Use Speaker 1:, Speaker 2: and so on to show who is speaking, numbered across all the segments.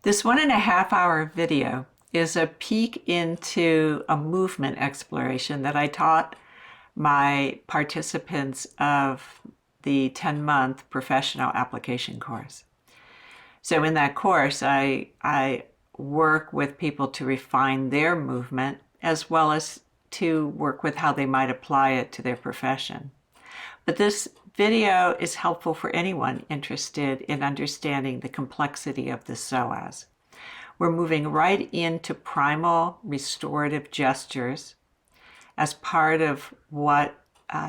Speaker 1: This 1.5 hour video is a peek into a movement exploration that I taught my participants of the 10-month professional application course. So in that course, I work with people to refine their movement as well as to work with how they might apply it to their profession. But this video is helpful for anyone interested in understanding the complexity of the psoas. We're moving right into primal restorative gestures as part of what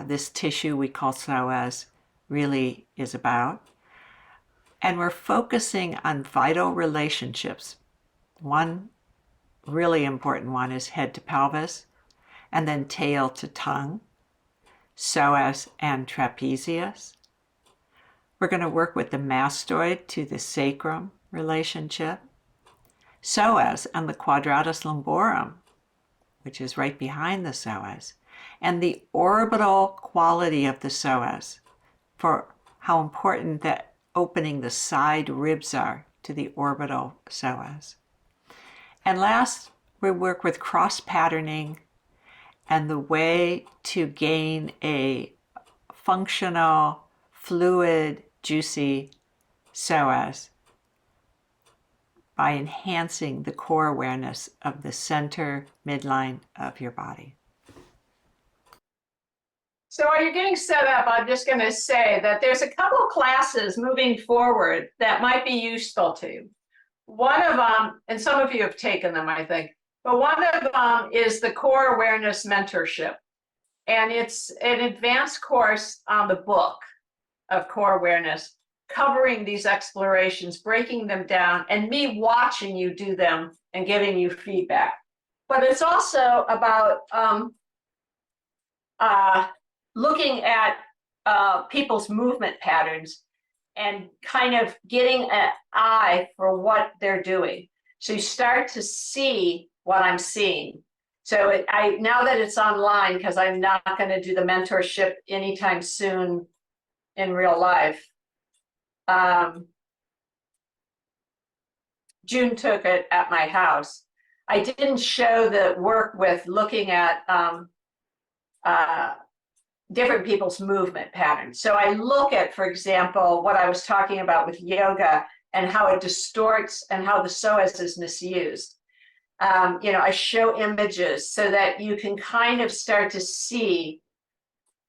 Speaker 1: this tissue we call psoas really is about. And we're focusing on vital relationships. One really important one is head to pelvis, and then tail to tongue, psoas and trapezius. We're going to work with the mastoid to the sacrum relationship, psoas and the quadratus lumborum, which is right behind the psoas, and the orbital quality of the psoas, for how important that opening the side ribs are to the orbital psoas. And last, we work with cross-patterning and the way to gain a functional, fluid, juicy psoas by enhancing the core awareness of the center midline of your body.
Speaker 2: So while you're getting set up, I'm just going to say that there's a couple classes moving forward that might be useful to you. One of them, and some of you have taken them, I think, but one of them is the Core Awareness Mentorship. And it's an advanced course on the book of core awareness, covering these explorations, breaking them down, and me watching you do them and giving you feedback. But it's also about looking at people's movement patterns and kind of getting an eye for what they're doing. So you start to see what I'm seeing. So now that it's online, because I'm not going to do the mentorship anytime soon in real life, June took it at my house. I didn't show the work with looking at different people's movement patterns. So I look at, for example, what I was talking about with yoga and how it distorts and how the psoas is misused. I show images so that you can kind of start to see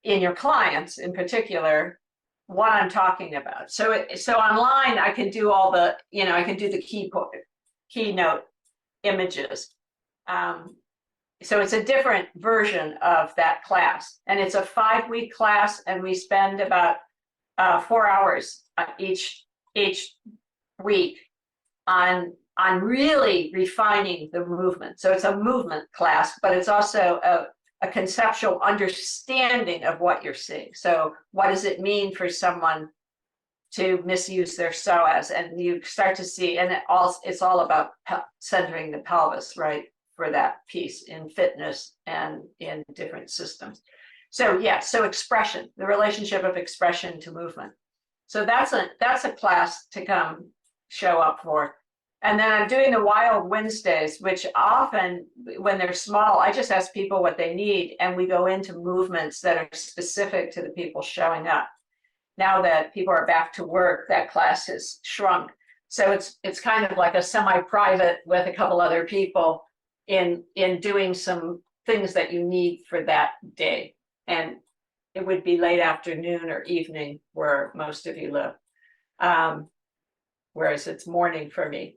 Speaker 2: in your clients in particular what I'm talking about. So online I can do all the, I can do the keynote images. So it's a different version of that class, and it's a 5-week class, and we spend about 4 hours each week on really refining the movement. So it's a movement class, but it's also a conceptual understanding of what you're seeing. So what does it mean for someone to misuse their psoas? And you start to see, and it's all about centering the pelvis, right, for that piece in fitness and in different systems. So yeah, so expression, the relationship of expression to movement. So that's a class to come show up for. And then I'm doing the Wild Wednesdays, which often, when they're small, I just ask people what they need, and we go into movements that are specific to the people showing up. Now that people are back to work, that class has shrunk. So it's kind of like a semi-private with a couple other people in doing some things that you need for that day. And it would be late afternoon or evening where most of you live, whereas it's morning for me.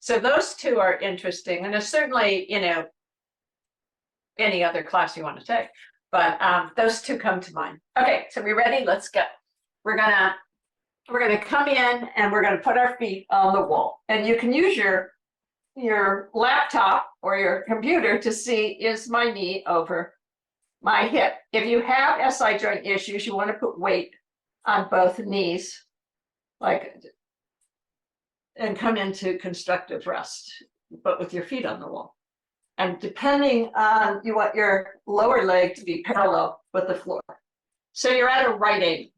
Speaker 2: So those two are interesting, and there's certainly, any other class you want to take, but those two come to mind. Okay, so we ready? Let's go. We're gonna come in and we're gonna put our feet on the wall, and you can use your laptop or your computer to see, is my knee over my hip? If you have SI joint issues, you want to put weight on both knees, and come into constructive rest, but with your feet on the wall. And depending on, you want your lower leg to be parallel with the floor. So you're at a right angle.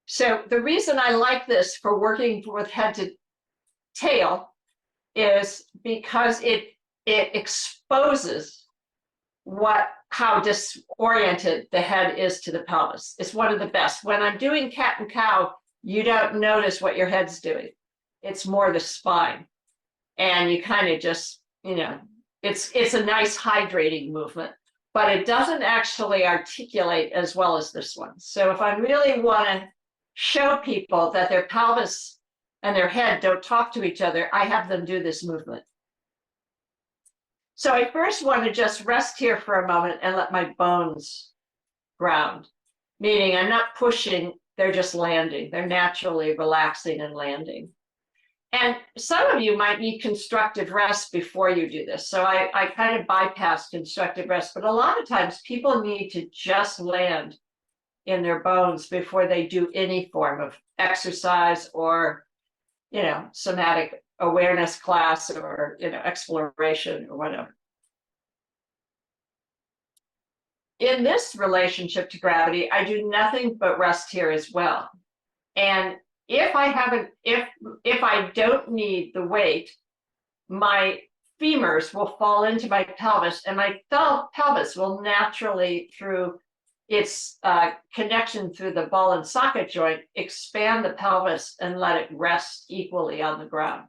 Speaker 2: So the reason I like this for working with head to tail is because it exposes how disoriented the head is to the pelvis. It's one of the best. When I'm doing cat and cow, you don't notice what your head's doing. It's more the spine. And you kind of just, it's a nice hydrating movement, but it doesn't actually articulate as well as this one. So if I really want to show people that their pelvis and their head don't talk to each other, I have them do this movement. So I first want to just rest here for a moment and let my bones ground, meaning I'm not pushing, they're just landing. They're naturally relaxing and landing. And some of you might need constructive rest before you do this. So I kind of bypass constructive rest, but a lot of times people need to just land in their bones before they do any form of exercise or, somatic awareness class or, exploration or whatever. In this relationship to gravity, I do nothing but rest here as well. And if I don't need the weight, my femurs will fall into my pelvis, and my pelvis will naturally, through its connection through the ball and socket joint, expand the pelvis and let it rest equally on the ground.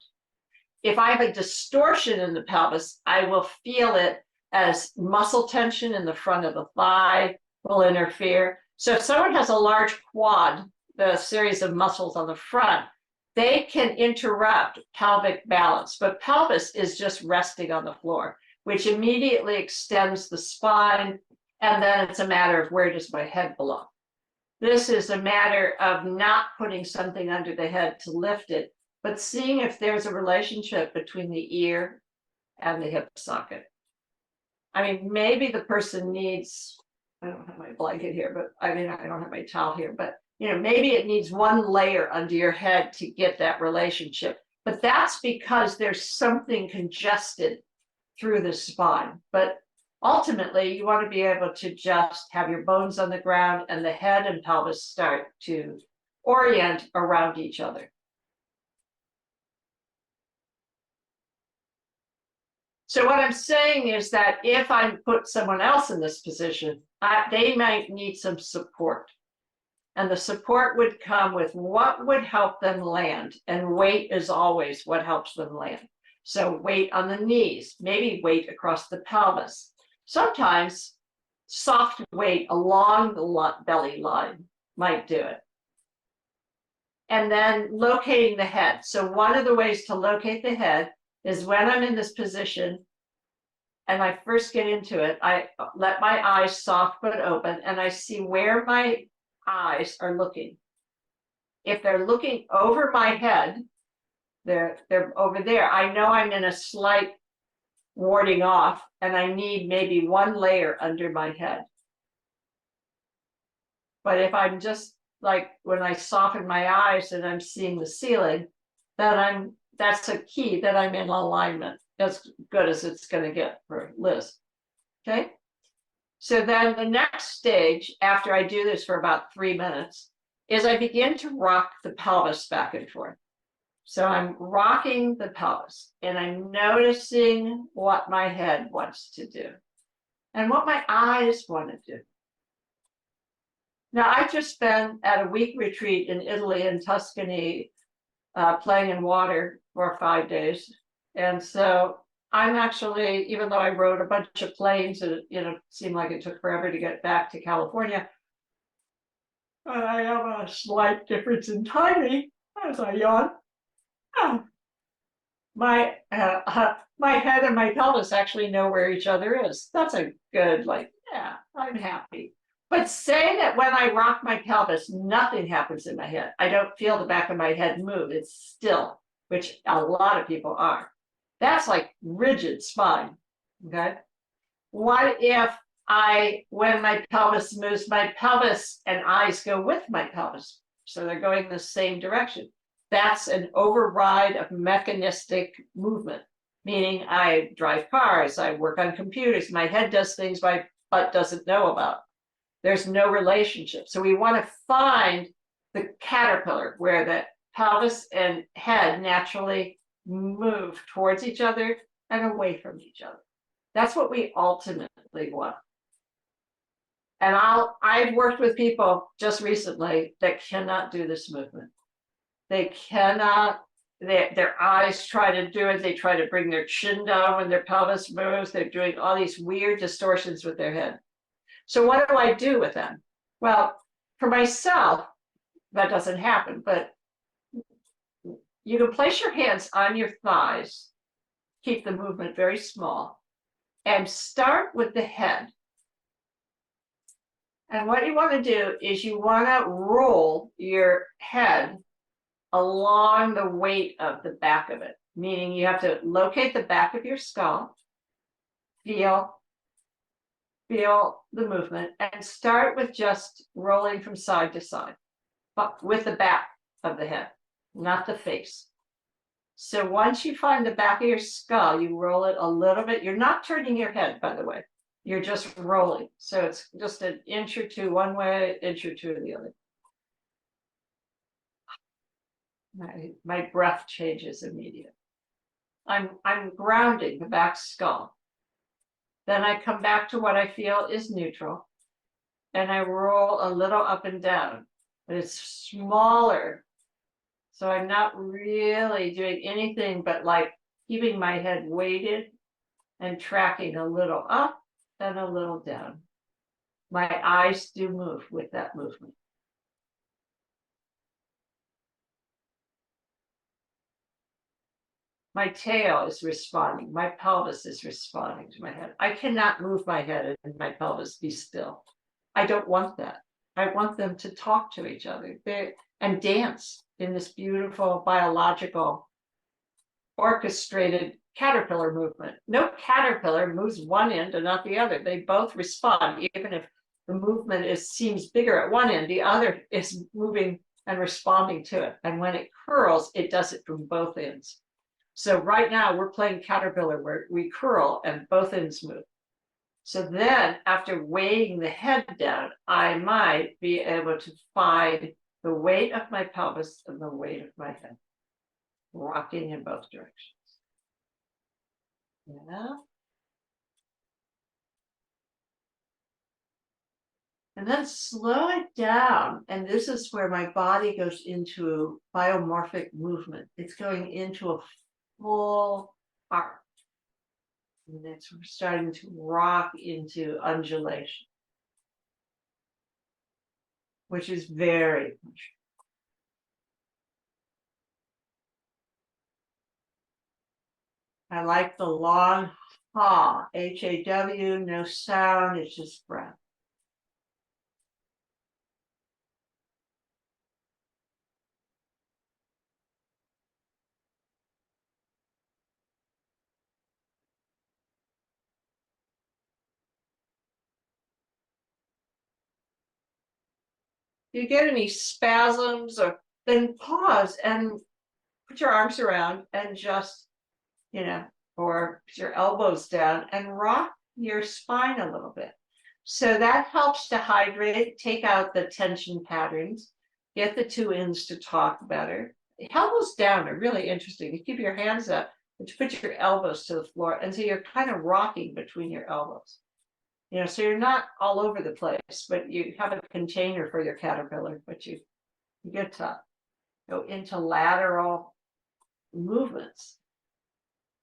Speaker 2: If I have a distortion in the pelvis, I will feel it as muscle tension in the front of the thigh will interfere. So if someone has a large quad, the series of muscles on the front, they can interrupt pelvic balance, but pelvis is just resting on the floor, which immediately extends the spine, and then it's a matter of where does my head belong. This is a matter of not putting something under the head to lift it, but seeing if there's a relationship between the ear and the hip socket. I mean, maybe the person needs, I don't have my blanket here, but I don't have my towel here, but maybe it needs one layer under your head to get that relationship. But that's because there's something congested through the spine. But ultimately, you want to be able to just have your bones on the ground and the head and pelvis start to orient around each other. So what I'm saying is that if I put someone else in this position, they might need some support. And the support would come with what would help them land. And weight is always what helps them land. So weight on the knees, maybe weight across the pelvis. Sometimes soft weight along the belly line might do it. And then locating the head. So one of the ways to locate the head is when I'm in this position and I first get into it, I let my eyes soft but open and I see where my eyes are looking. If they're looking over my head, they're over there, I know I'm in a slight warding off and I need maybe one layer under my head. But if I'm just like when I soften my eyes and I'm seeing the ceiling, then that's a key that I'm in alignment, as good as it's going to get for Liz. Okay. So then the next stage, after I do this for about 3 minutes, is I begin to rock the pelvis back and forth. So I'm rocking the pelvis and I'm noticing what my head wants to do and what my eyes want to do. Now, I just been at a week retreat in Italy, in Tuscany, playing in water for 5 days. And so I'm actually, even though I rode a bunch of planes, and it seemed like it took forever to get back to California, I have a slight difference in timing as I yawn. Oh, my head and my pelvis actually know where each other is. That's a good, yeah, I'm happy. But say that when I rock my pelvis, nothing happens in my head. I don't feel the back of my head move. It's still, which a lot of people are. That's like rigid spine, okay? What if when my pelvis moves, my pelvis and eyes go with my pelvis? So they're going the same direction. That's an override of mechanistic movement, meaning I drive cars, I work on computers, my head does things my butt doesn't know about. There's no relationship. So we want to find the caterpillar where the pelvis and head naturally move towards each other and away from each other. That's what we ultimately want. And I've worked with people just recently that cannot do this movement. They cannot, their eyes try to do it. They try to bring their chin down when their pelvis moves. They're doing all these weird distortions with their head. So what do I do with them? Well, for myself, that doesn't happen, but you can place your hands on your thighs, keep the movement very small, and start with the head. And what you want to do is you want to roll your head along the weight of the back of it, meaning you have to locate the back of your skull, feel the movement, and start with just rolling from side to side, but with the back of the head, not the face. So once you find the back of your skull, you roll it a little bit. You're not turning your head, by the way. You're just rolling. So it's just an inch or two one way, inch or two the other. My breath changes immediately. I'm grounding the back skull. Then I come back to what I feel is neutral. And I roll a little up and down. But it's smaller. So I'm not really doing anything but like keeping my head weighted and tracking a little up and a little down. My eyes do move with that movement. My tail is responding. My pelvis is responding to my head. I cannot move my head and my pelvis be still. I don't want that. I want them to talk to each other and dance in this beautiful biological orchestrated caterpillar movement. No caterpillar moves one end and not the other. They both respond, even if the movement seems bigger at one end, the other is moving and responding to it. And when it curls, it does it from both ends. So right now we're playing caterpillar where we curl and both ends move. So then after weighing the head down, I might be able to find the weight of my pelvis and the weight of my head, rocking in both directions. Yeah. And then slow it down. And this is where my body goes into biomorphic movement. It's going into a full arc. And it's starting to rock into undulation, which is very much. I like the long ha, H-A-W, no sound, it's just breath. If you get any spasms, or then pause and put your arms around and just, or put your elbows down and rock your spine a little bit. So that helps to hydrate, take out the tension patterns, get the two ends to talk better. Elbows down are really interesting. You keep your hands up, but you put your elbows to the floor, and so you're kind of rocking between your elbows. So you're not all over the place, but you have a container for your caterpillar, but you get to go into lateral movements.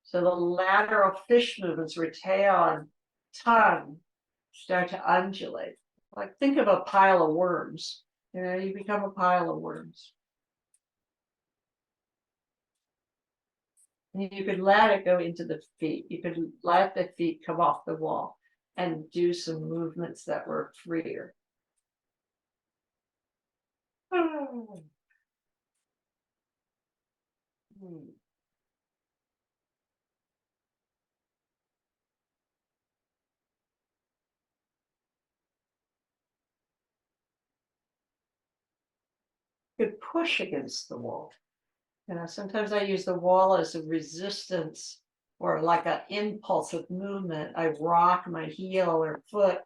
Speaker 2: So the lateral fish movements where tail and tongue start to undulate. Like think of a pile of worms. You become a pile of worms. And you could let it go into the feet. You could let the feet come off the wall and do some movements that were freer. Could push against the wall. Sometimes I use the wall as a resistance or like an impulse of movement. I rock my heel or foot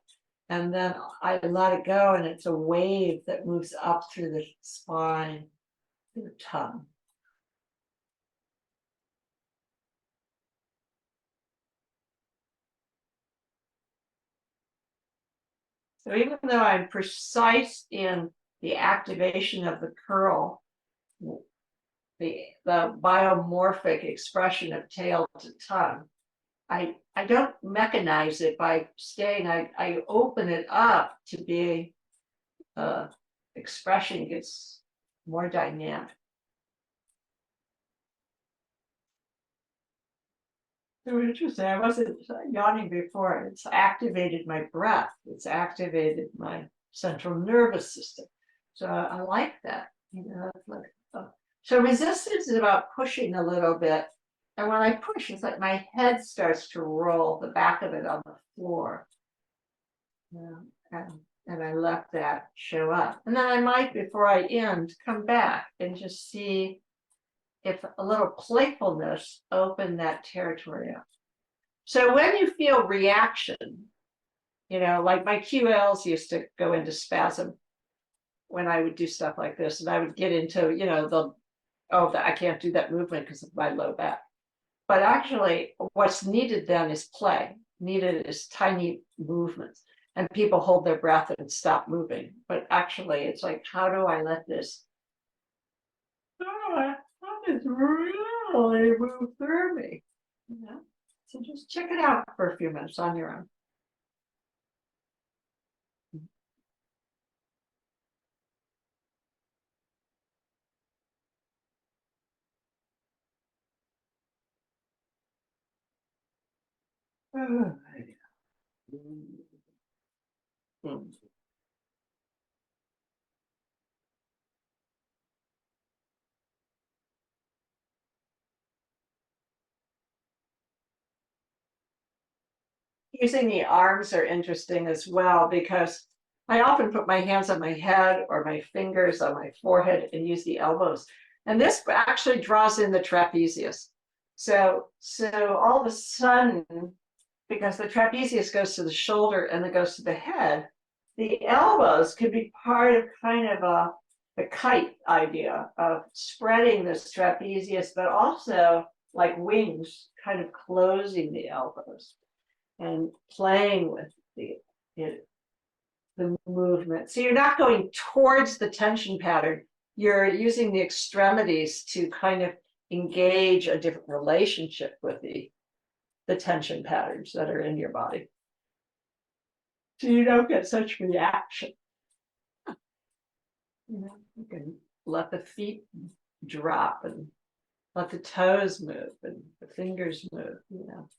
Speaker 2: and then I let it go, and it's a wave that moves up through the spine, through the tongue. So even though I'm precise in the activation of the curl, the biomorphic expression of tail to tongue, I don't mechanize it by staying, I open it up to be expression gets more dynamic. So interesting. I wasn't yawning before. It's activated my breath. It's activated my central nervous system. So I like that. You know, it's like, so resistance is about pushing a little bit. And when I push, it's like my head starts to roll, the back of it on the floor. And I let that show up. And then I might, before I end, come back and just see if a little playfulness opened that territory up. So when you feel reaction, you know, like my QLs used to go into spasm when I would do stuff like this, and I would get into, you know, I can't do that movement because of my low back. But actually, what's needed then is play. Needed is tiny movements. And people hold their breath and stop moving. But actually, it's like, how do I let this really move through me? You know? So just check it out for a few minutes on your own. Using the arms are interesting as well, because I often put my hands on my head or my fingers on my forehead and use the elbows. And this actually draws in the trapezius. So all of a sudden, because the trapezius goes to the shoulder and it goes to the head, the elbows could be part of kind of a kite idea of spreading this trapezius, but also like wings, kind of closing the elbows and playing with the movement. So you're not going towards the tension pattern. You're using the extremities to kind of engage a different relationship with the tension patterns that are in your body. So you don't get such reaction. You know, you can let the feet drop and let the toes move and the fingers move, you know.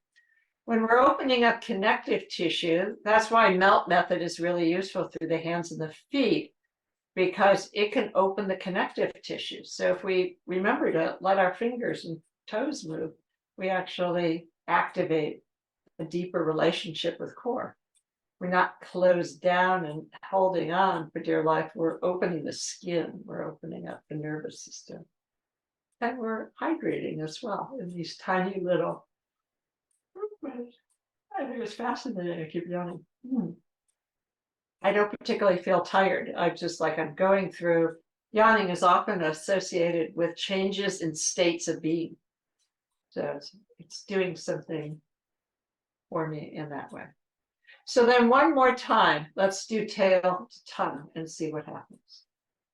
Speaker 2: When we're opening up connective tissue, that's why melt method is really useful through the hands and the feet, because it can open the connective tissue. So if we remember to let our fingers and toes move, we actually activate a deeper relationship with core. We're not closed down and holding on for dear life. We're opening the skin. We're opening up the nervous system. And we're hydrating as well in these tiny little movements. I think it's fascinating. I keep yawning. I don't particularly feel tired. I'm just like, I'm going through. Yawning is often associated with changes in states of being. So it's doing something for me in that way. So then one more time, let's do tail to tongue and see what happens.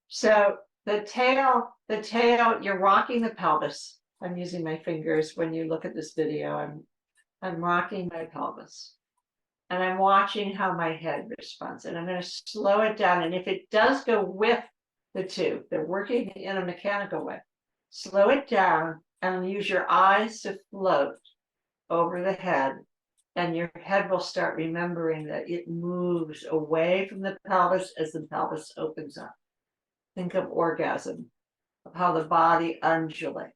Speaker 2: So the tail, you're rocking the pelvis. I'm using my fingers. When you look at this video, I'm rocking my pelvis. And I'm watching how my head responds. And I'm going to slow it down. And if it does go with the two, they're working in a mechanical way, slow it down and use your eyes to float over the head. And your head will start remembering that it moves away from the pelvis as the pelvis opens up. Think of orgasm, of how the body undulates.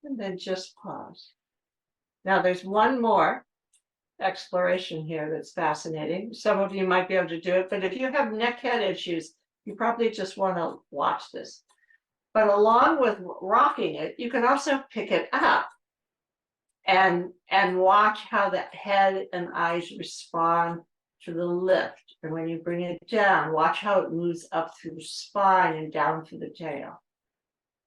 Speaker 2: And then just pause. Now there's one more exploration here that's fascinating. Some of you might be able to do it, but if you have neck head issues, you probably just want to watch this. But along with rocking it, you can also pick it up and watch how the head and eyes respond to the lift
Speaker 3: And when you bring it down, watch how it moves up through the spine and down through the tail.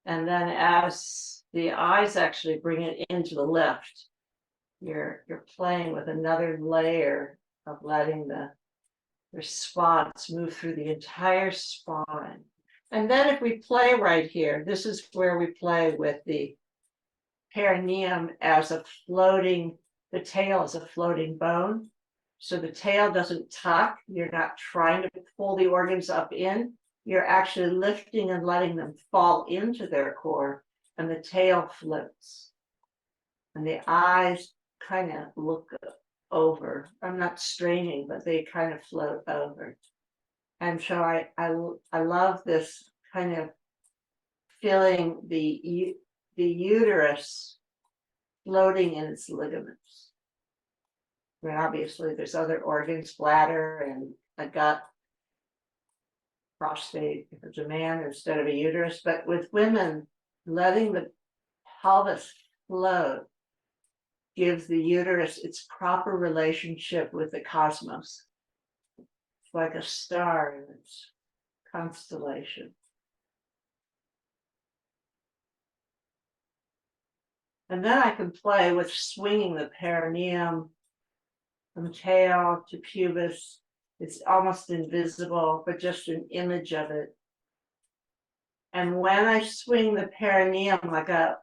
Speaker 3: And then as the eyes actually bring it into the lift, you're playing with another layer of letting the response move through the entire spine. And then if we play right here, this is where we play with the perineum as a floating, the tail is a floating bone. So the tail doesn't tuck. You're not trying to pull the organs up in. You're actually lifting and letting them fall into their core, and the tail floats. And the eyes kind of look over. I'm not straining, but they kind of float over. And so I love this kind of feeling the uterus floating in its ligaments. I mean, obviously, there's other organs, bladder and a gut, prostate if it's a man instead of a uterus. But with women, letting the pelvis float gives the uterus its proper relationship with the cosmos. It's like a star in its constellation. And then I can play with swinging the perineum from tail to pubis. It's almost invisible, but just an image of it. And when I swing the perineum like a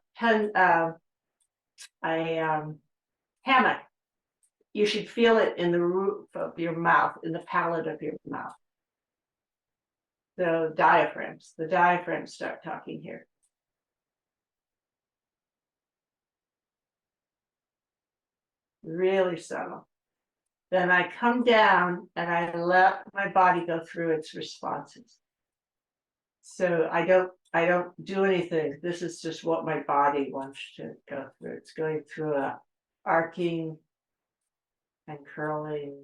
Speaker 3: hammock, you should feel it in the roof of your mouth, in the palate of your mouth. The diaphragms start talking here. Really subtle. Then I come down and I let my body go through its responses. So I don't do anything. This is just what my body wants to go through. It's going through a arcing and curling.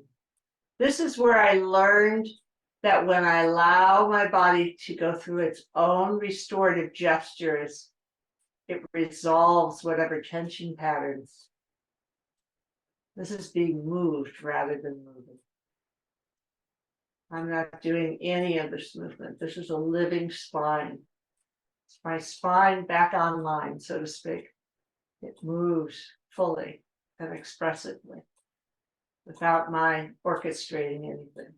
Speaker 3: This is where I learned that when I allow my body to go through its own restorative gestures, it resolves whatever tension patterns. This is being moved rather than moving. I'm not doing any of this movement. This is a living spine. It's my spine back online, so to speak. It moves fully and expressively without my orchestrating anything.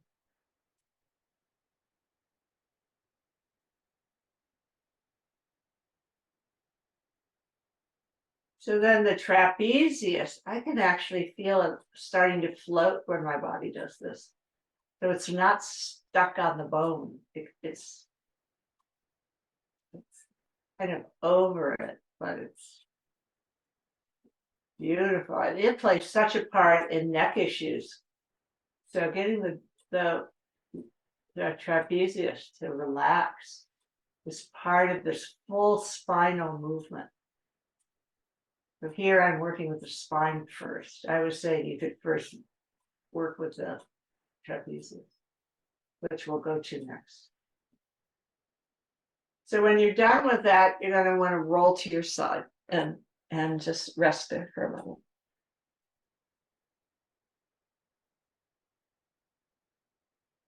Speaker 3: So then the trapezius, I can actually feel it starting to float when my body does this. So it's not stuck on the bone. It's kind of over it, but it's beautiful. It plays such a part in neck issues. So getting the trapezius to relax is part of this full spinal movement. So here I'm working with the spine first. I was saying you could first work with the trapezius, which we'll go to next. So when you're done with that, you're going to want to roll to your side and just rest there for a moment.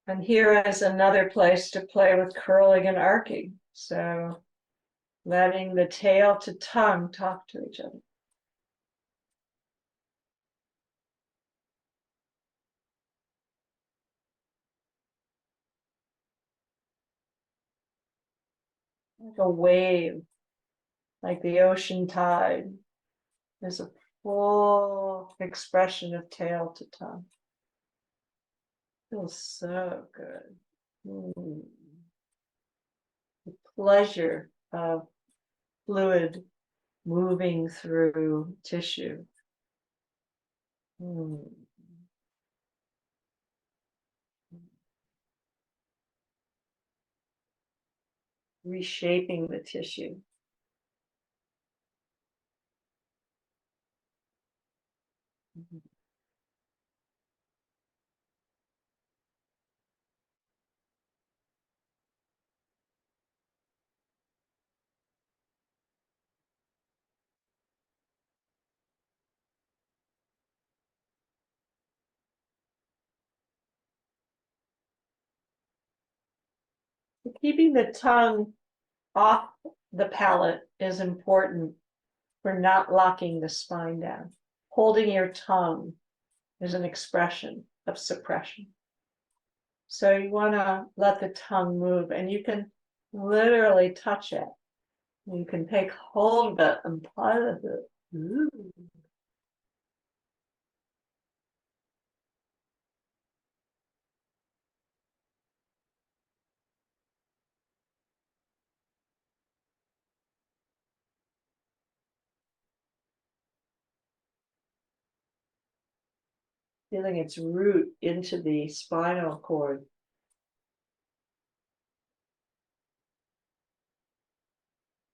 Speaker 3: And here is another place to play with curling and arcing. So letting the tail to tongue talk to each other. Like a wave, like the ocean tide. There's a full expression of tail to tongue. Feels so good. The pleasure of fluid moving through tissue. Reshaping the tissue. Keeping the tongue off the palate is important for not locking the spine down. Holding your tongue is an expression of suppression. So you want to let the tongue move, and you can literally touch it. You can take hold of it and play with it. Ooh. Feeling its root into the spinal cord.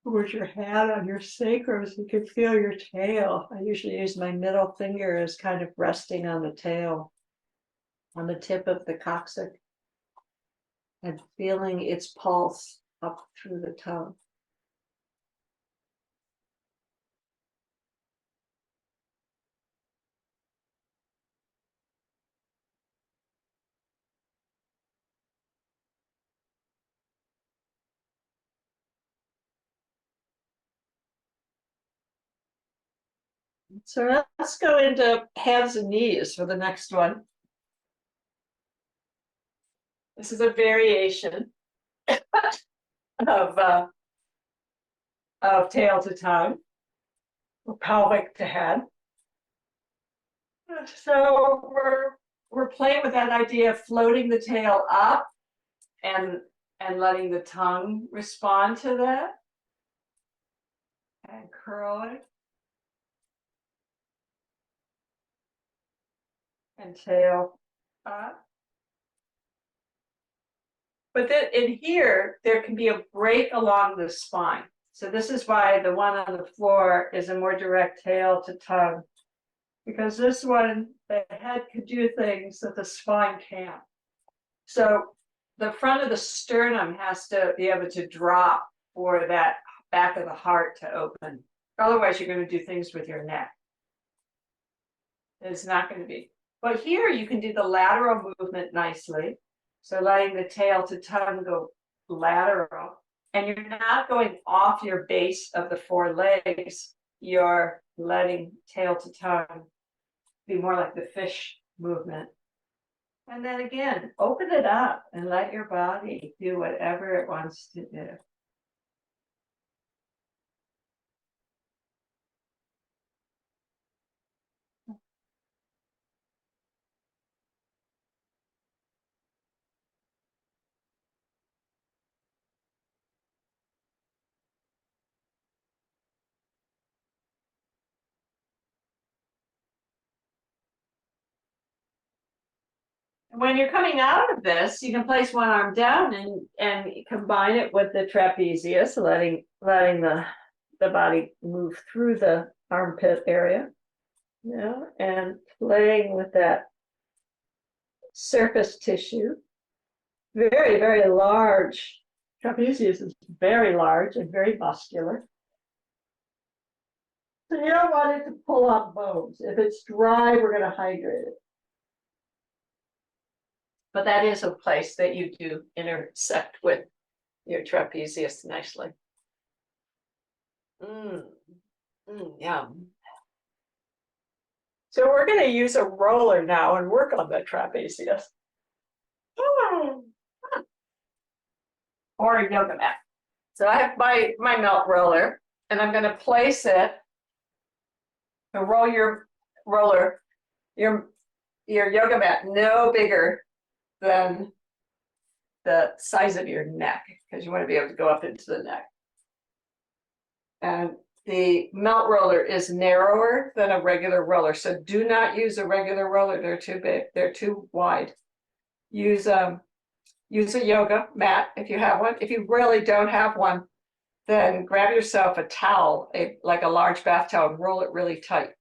Speaker 3: Put your hand on your sacrum so you can feel your tail. I usually use my middle finger as kind of resting on the tail, on the tip of the coccyx, and feeling its pulse up through the tongue. So let's go into hands and knees for the next one. This is a variation of tail to tongue, or pelvic to head. So we're playing with that idea of floating the tail up and letting the tongue respond to that. And curling. And tail up. But then in here, there can be a break along the spine. So this is why the one on the floor is a more direct tail to tongue. Because this one, the head could do things that the spine can't. So the front of the sternum has to be able to drop for that back of the heart to open. Otherwise, you're going to do things with your neck. It's not going to be. But here you can do the lateral movement nicely. So letting the tail to tongue go lateral. And you're not going off your base of the four legs. You're letting tail to tongue be more like the fish movement. And then again, open it up and let your body do whatever it wants to do. When you're coming out of this, you can place one arm down and combine it with the trapezius, letting the body move through the armpit area, and playing with that surface tissue. Very, very large. Trapezius is very large and very muscular. So you don't want it to pull up bones. If it's dry, we're going to hydrate it. But that is a place that you do intersect with your trapezius nicely. Yum. So we're going to use a roller now and work on the trapezius. Or a yoga mat. So I have my melt roller, and I'm going to place it to roll your roller, your yoga mat no bigger than the size of your neck, because you want to be able to go up into the neck. And the melt roller is narrower than a regular roller, so do not use a regular roller. They're too big, they're too wide. Use a yoga mat if you have one. If you really don't have one, then grab yourself a towel, like a large bath towel, and roll it really tight.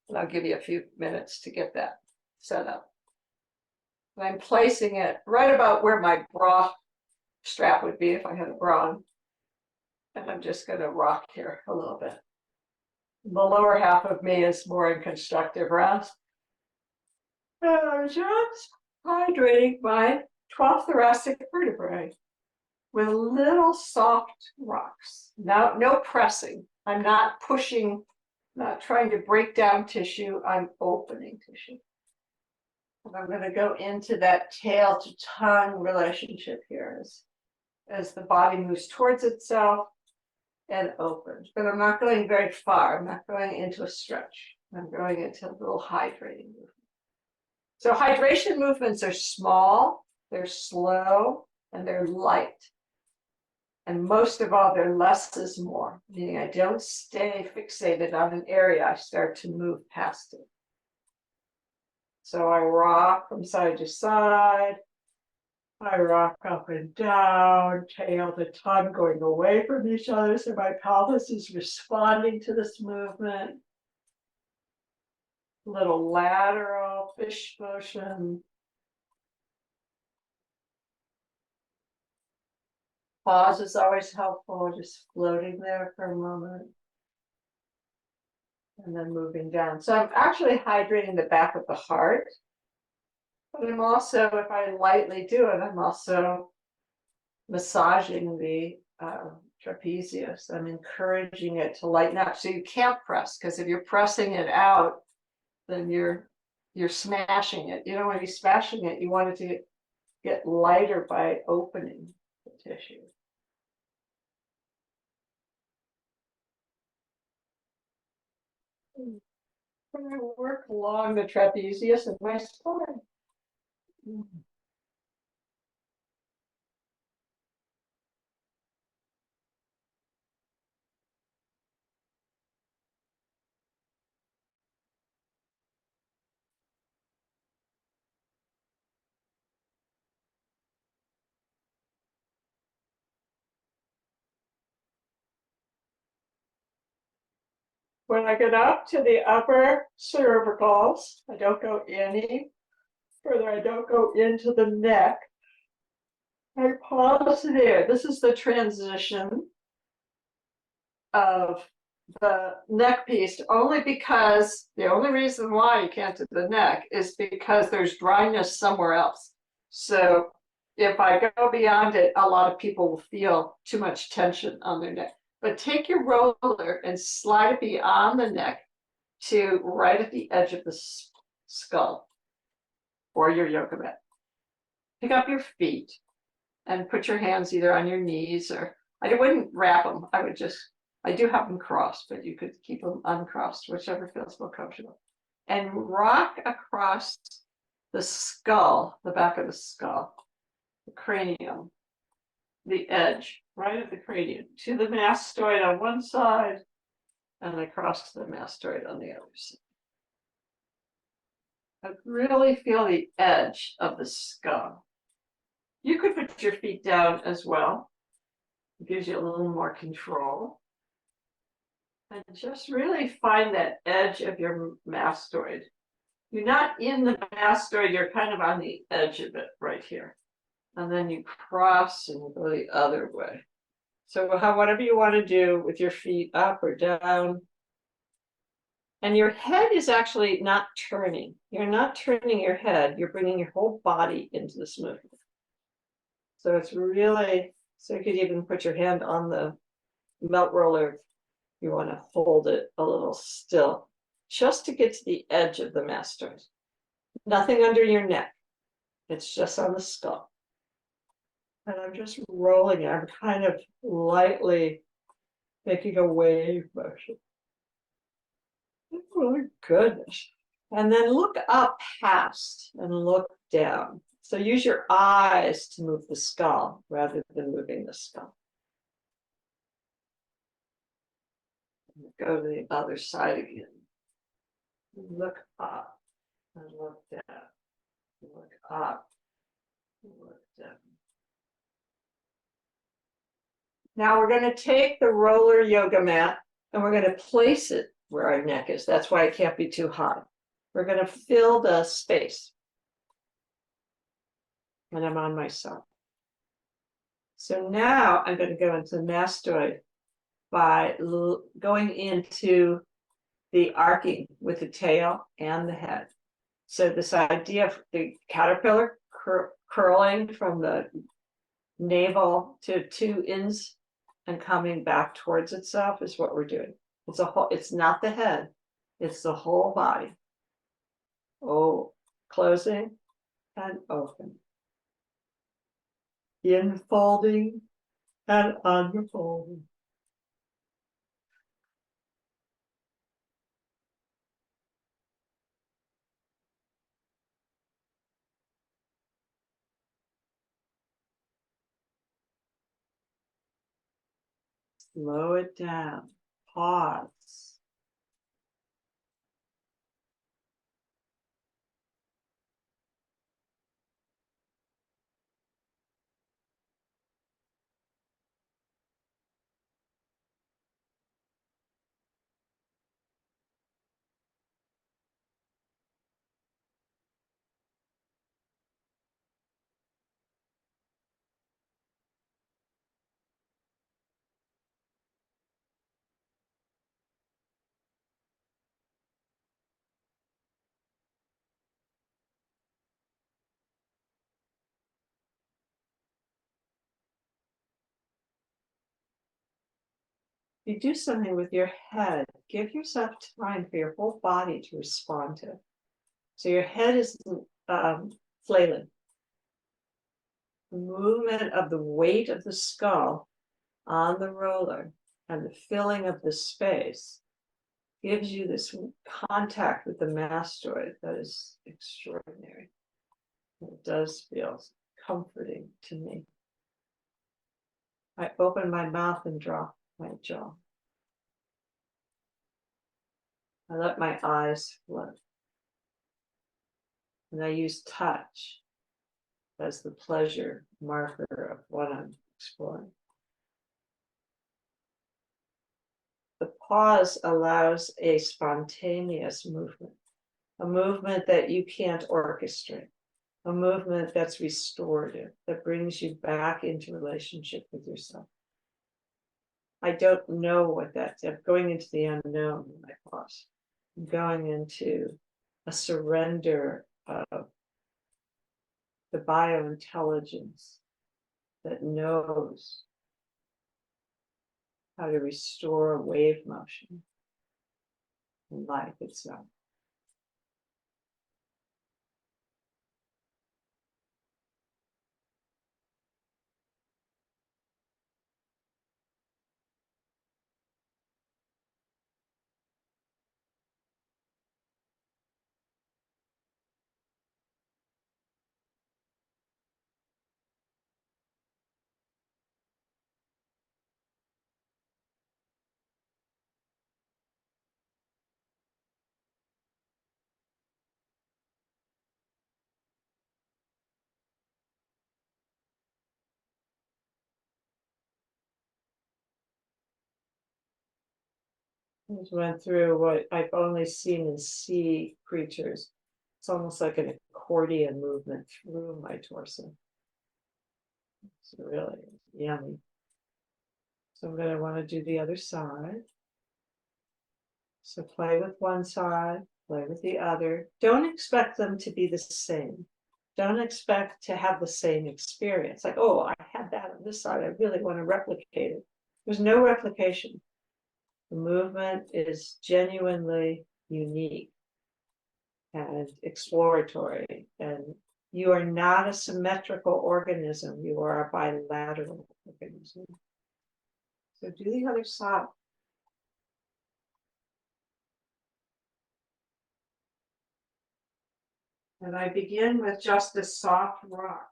Speaker 3: And I'll give you a few minutes to get that set up. And I'm placing it right about where my bra strap would be if I had a bra on. And I'm just going to rock here a little bit. The lower half of me is more in constructive rest. And I'm just hydrating my 12th thoracic vertebrae.
Speaker 2: with little soft rocks. Now, no pressing. I'm not pushing, not trying to break down tissue. I'm opening tissue. And I'm going to go into that tail to tongue relationship here as the body moves towards itself and opens. But I'm not going very far. I'm not going into a stretch. I'm going into a little hydrating movement. So hydration movements are small, they're slow, and they're light. And most of all, they're less is more, meaning I don't stay fixated on an area, I start to move past it. So I rock from side to side, I rock up and down, tail to tongue going away from each other, so my pelvis is responding to this movement. Little lateral fish motion. Pause is always helpful, just floating there for a moment. And then moving down. So I'm actually hydrating the back of the heart. But I'm also, if I lightly do it, I'm also massaging the trapezius. I'm encouraging it to lighten up. So you can't press, because if you're pressing it out, then you're smashing it. You don't want to be smashing it. You want it to get lighter by opening the tissue. I'm going to work along the trapezius and my spine. When I get up to the upper cervicals, I don't go any further. I don't go into the neck. I pause there. This is the transition of the neck piece, only because the only reason why you can't do the neck is because there's dryness somewhere else. So if I go beyond it, a lot of people will feel too much tension on their neck. But take your roller and slide it beyond the neck to right at the edge of the skull or your yoga mat. Pick up your feet and put your hands either on your knees, or I wouldn't wrap them. I do have them crossed, but you could keep them uncrossed, whichever feels more comfortable. And rock across the skull, the back of the skull, the cranium, the edge, right at the cranium, to the mastoid on one side and across to the mastoid on the other side. I really feel the edge of the skull. You could put your feet down as well. It gives you a little more control. And just really find that edge of your mastoid. You're not in the mastoid, you're kind of on the edge of it right here. And then you cross and go the other way. So whatever you want to do with your feet up or down. And your head is actually not turning. You're not turning your head, you're bringing your whole body into this movement. So it's really, so you could even put your hand on the melt roller. You want to hold it a little still, just to get to the edge of the mastoid. Nothing under your neck. It's just on the skull. And I'm just rolling it. I'm kind of lightly making a wave motion. Oh my goodness. And then look up past and look down. So use your eyes to move the skull rather than moving the skull. Go to the other side again. Look up and look down. Look up and look down. Now we're going to take the roller yoga mat and we're going to place it where our neck is. That's why it can't be too high. We're going to fill the space. And I'm on myself. So now I'm going to go into the mastoid by going into the arcing with the tail and the head. So this idea of the caterpillar curling from the
Speaker 3: navel to two ins and coming back towards itself is what we're doing. It's a whole, it's not the head, it's the whole body. Oh, closing and open. Infolding and unfolding. Slow it down. Pause. You do something with your head, give yourself time for your whole body to respond to it. So your head is flailing. The movement of the weight of the skull on the roller and the filling of the space gives you this contact with the mastoid that is extraordinary. It does feel comforting to me. I open my mouth and drop my jaw. I let my eyes float. And I use touch as the pleasure marker of what I'm exploring. The pause allows a spontaneous movement, a movement that you can't orchestrate, a movement that's restorative, that brings you back into relationship with yourself. I don't know what that's. I'm going into the unknown when I pause. I'm going into a surrender of the biointelligence that knows how to restore wave motion in life itself. I just went through what I've only seen in sea creatures. It's almost like an accordion movement through my torso. It's really yummy. So I'm going to want to do the other side. So play with one side, play with the other. Don't expect them to be the same. Don't expect to have the same experience. Like, oh, I had that on this side. I really want to replicate it. There's no replication. The movement is genuinely unique and exploratory. And you are not a symmetrical organism. You are a bilateral organism. So do the other side. And I begin with just a soft rock,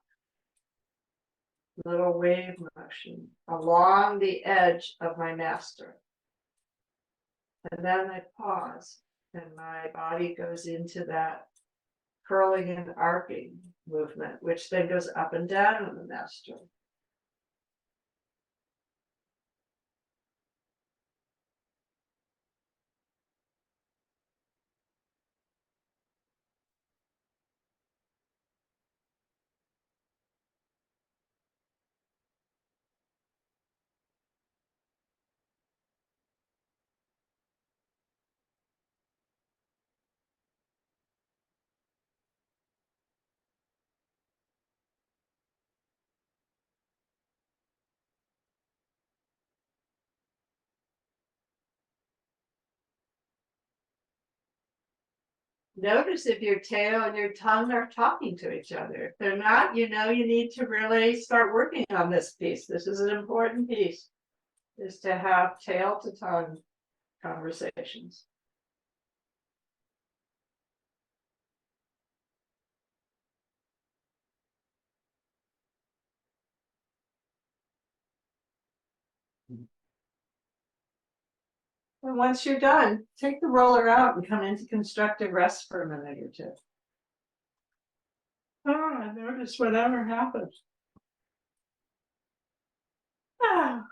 Speaker 3: little wave motion along the edge of my master. And then I pause and my body goes into that curling and arcing movement, which then goes up and down on the master. notice if your tail and your tongue are talking to each other. If they're not, you know, you need to really start working on this piece. This is an important piece, is to have tail to tongue conversations. And once you're done, take the roller out and come into constructive rest for a minute or two. Oh, notice whatever happens. Ah.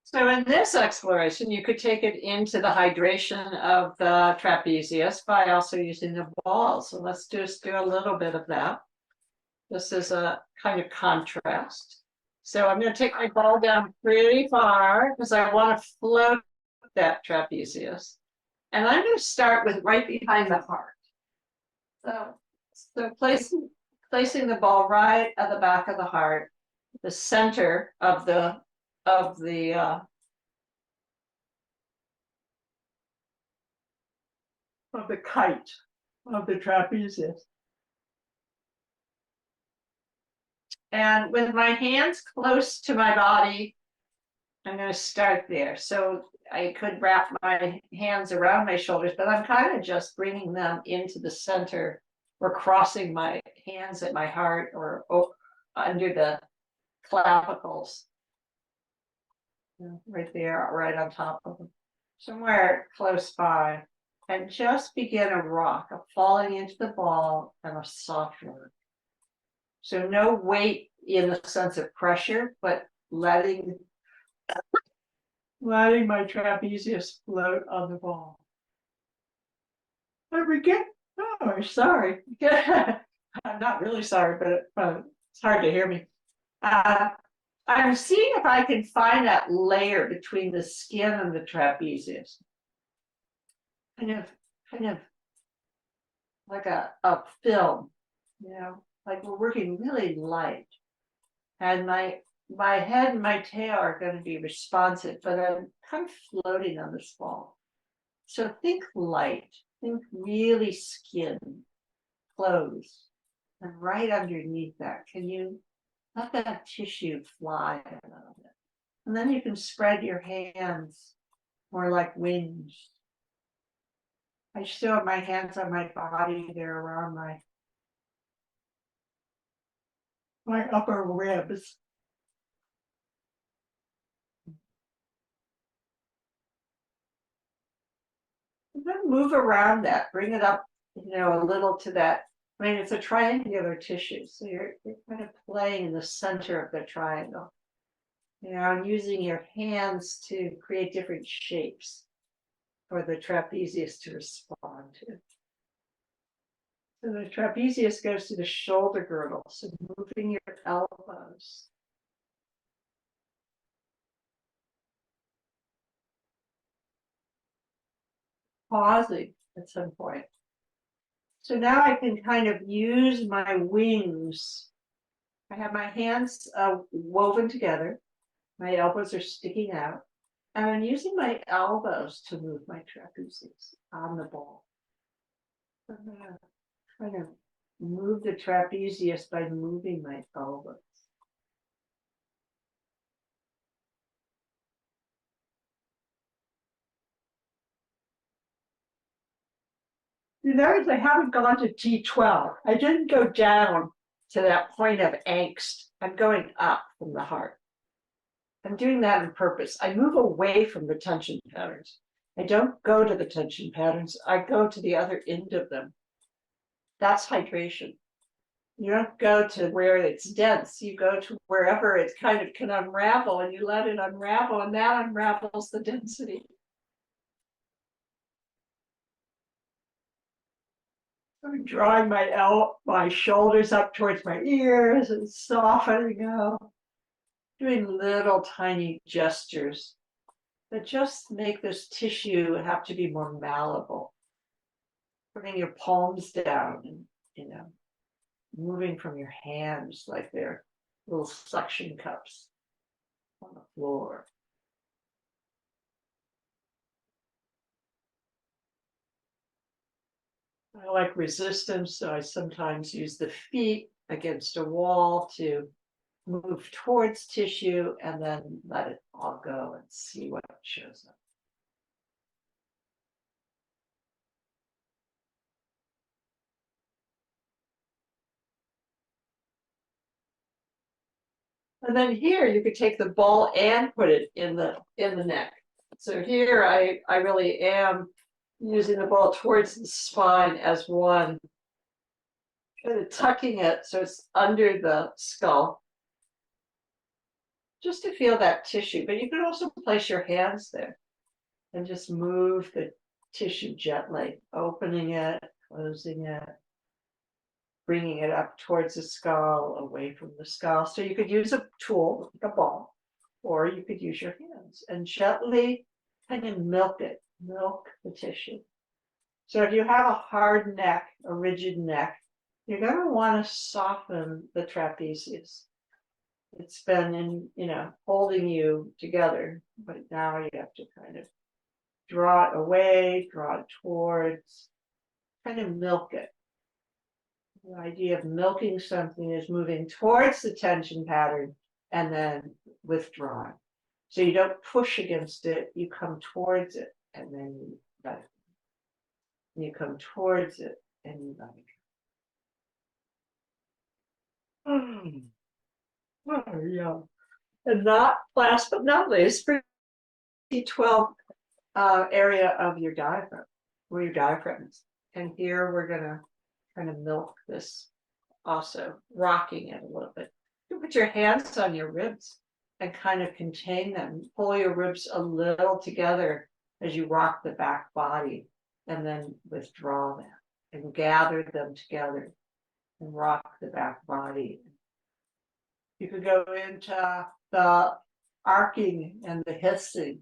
Speaker 3: So in this exploration, you could take it into the hydration of the trapezius by also using the ball. So let's just do a little bit of that. This is a kind of contrast. So I'm going to take my ball down pretty far because I want to float that trapezius. And I'm going to start with right behind the heart. So placing the ball right at the back of the heart, the center of the kite of the trapezius. And with my hands close to my body, I'm going to start there. So I could wrap my hands around my shoulders, but I'm kind of just bringing them into the center or crossing my hands at my heart or under the clavicles. Right there, right on top of them. Somewhere close by. And just begin a rock, a falling into the ball and a soft rock. So no weight in the sense of pressure, but letting my trapezius float on the ball. Oh, sorry. I'm not really sorry, but it's hard to hear me. I'm seeing if I can find that layer between the skin and the trapezius. Kind of like a film, you know, like we're working really light. And my head and my tail are going to be responsive, but I'm kind of floating on this ball. So think light, think really skin, close, and right underneath that, can you let that tissue fly a little bit? And then you can spread your hands more like wings. I still have my hands on my body, they're around my upper ribs. And then move around that, bring it up, you know, a little to that. I mean, it's a triangular tissue, so you're kind of playing in the center of the triangle. You know, and using your hands to create different shapes for the trapezius to respond to. So the trapezius goes to the shoulder girdle, so moving your elbows. Pausing at some point. So now I can kind of use my wings. I have my hands woven together. My elbows are sticking out. And I'm using my elbows to move my trapezius on the ball. I'm gonna kind of move the trapezius by moving my elbows. You notice I haven't gone to T12. I didn't go down to that point of angst. I'm going up from the heart. I'm doing that on purpose. I move away from the tension patterns. I don't go to the tension patterns. I go to the other end of them. That's hydration. You don't go to where it's dense. You go to wherever it kind of can unravel, and you let it unravel, and that unravels the density. I'm drawing my shoulders up towards my ears and softening out. Doing little tiny gestures that just make this tissue have to be more malleable. Putting your palms down and, you know, moving from your hands like they're little suction cups on the floor. I like resistance, so I sometimes use the feet against a wall to move towards tissue and then let it all go and see what shows up. And then here you could take the ball and put it in the neck. So here I really am using the ball towards the spine as one, kind of tucking it so it's under the skull, just to feel that tissue. But you can also place your hands there and just move the tissue gently, opening it, closing it, bringing it up towards the skull, away from the skull. So you could use a tool, like a ball, or you could use your hands and gently kind of milk it, milk the tissue. So if you have a hard neck, a rigid neck, you're going to want to soften the trapezius. It's been holding you together, but now you have to kind of draw it away, draw it towards, kind of milk it. The idea of milking something is moving towards the tension pattern and then withdrawing. So you don't push against it, you come towards it and then you let it. You come towards it and you let it. Oh, yeah. And not last but not least, for C12 area of your diaphragm, where your diaphragm is. And here we're going to kind of milk this, also rocking it a little bit. You put your hands on your ribs and kind of contain them. Pull your ribs a little together as you rock the back body, and then withdraw them and gather them together and rock the back body. You could go into the arcing and the hissing,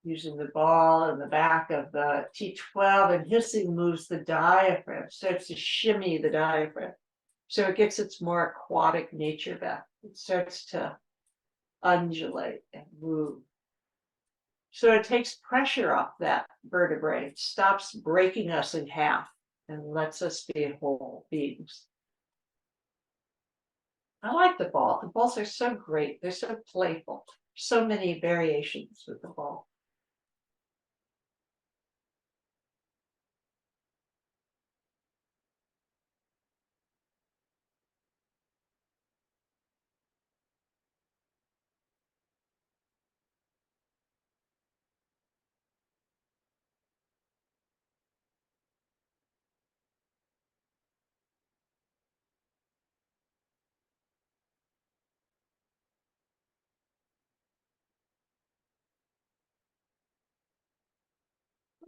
Speaker 3: using the ball in the back of the T12, and hissing moves the diaphragm, starts to shimmy the diaphragm. So it gets its more aquatic nature back. It starts to undulate and move. So it takes pressure off that vertebrae. It stops breaking us in half and lets us be whole beings. I like the ball. The balls are so great. They're so playful. So many variations with the ball.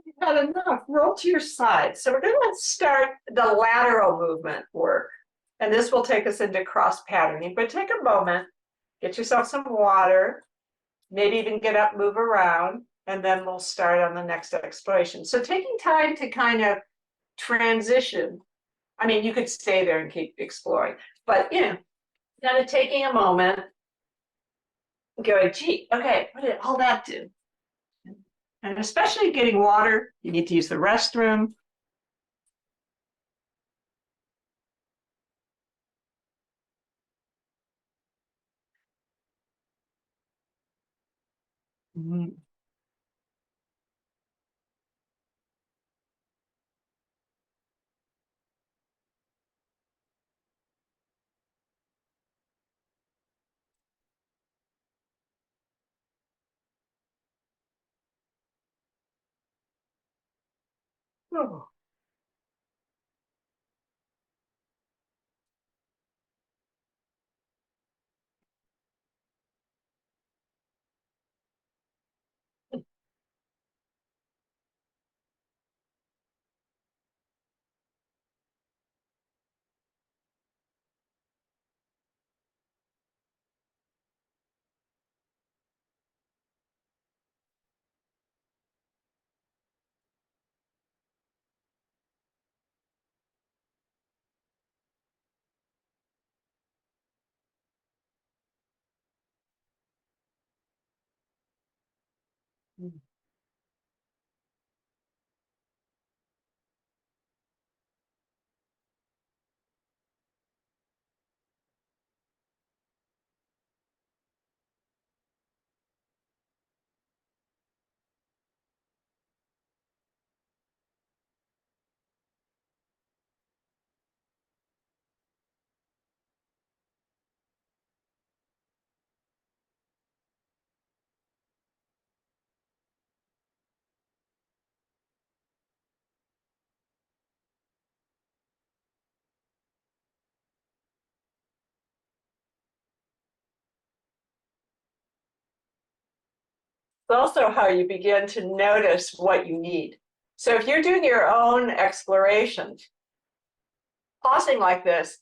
Speaker 3: You've had enough. Roll to your side. So we're going to start the lateral movement work. And this will take us into cross patterning. But take a moment, get yourself some water, maybe even get up, move around, and then we'll start on the next exploration. So taking time to kind of transition. I mean, you could stay there and keep exploring, but kind of taking a moment, going, gee, okay, what did all that do? And especially getting water, you need to use the restroom. Mm-hmm. Oh.
Speaker 2: It's also how you begin to notice what you need. So if you're doing your own exploration, pausing like this,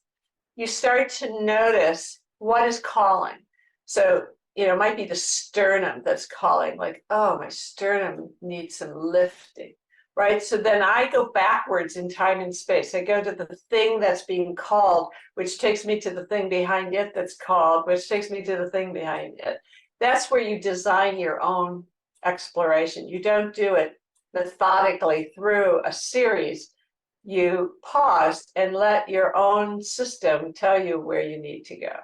Speaker 2: you start to notice what is calling. So, it might be the sternum that's calling, like, oh, my sternum needs some lifting, right? So then I go backwards in time and space. I go to the thing that's being called, which takes me to the thing behind it that's called, which takes me to the thing behind it. That's where you design your own exploration. You don't do it methodically through a series. You pause and let your own system tell you where you need to go.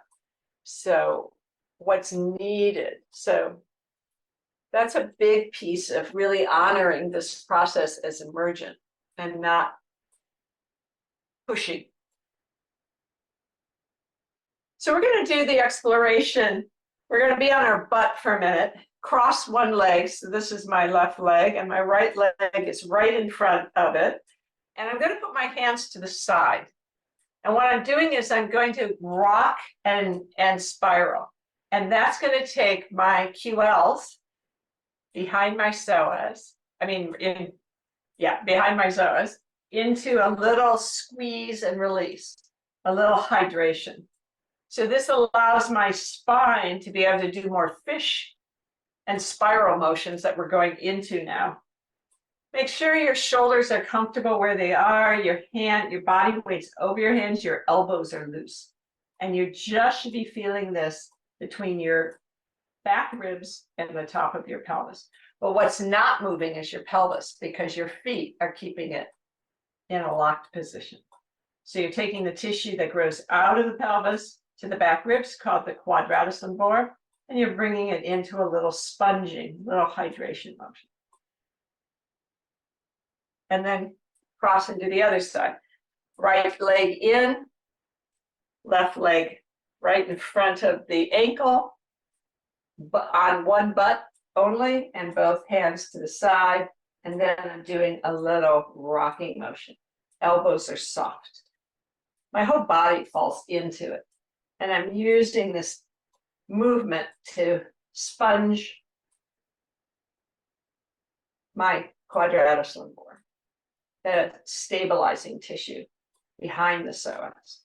Speaker 2: So what's needed. So that's a big piece of really honoring this process as emergent and not pushing. So we're going to do the exploration. We're going to be on our butt for a minute, cross one leg. So this is my left leg and my right leg is right in front of it. And I'm going to put my hands to the side. And what I'm doing is I'm going to rock and spiral. And that's going to take my QLs behind my psoas, behind my psoas, into a little squeeze and release, a little hydration. So this allows my spine to be able to do more fish and spiral motions that we're going into now. Make sure your shoulders are comfortable where they are, your body weight's over your hands, your elbows are loose. And you just should be feeling this between your back ribs and the top of your pelvis. But what's not moving is your pelvis because your feet are keeping it in a locked position. So you're taking the tissue that grows out of the pelvis to the back ribs called the Quadratus Lumborum, and you're bringing it into a little sponging, little hydration motion. And then cross into the other side. Right leg in, left leg right in front of the ankle, but on one butt only, and both hands to the side. And then I'm doing a little rocking motion. Elbows are soft. My whole body falls into it. And I'm using this movement to sponge my Quadratus Lumborum, the stabilizing tissue behind the psoas.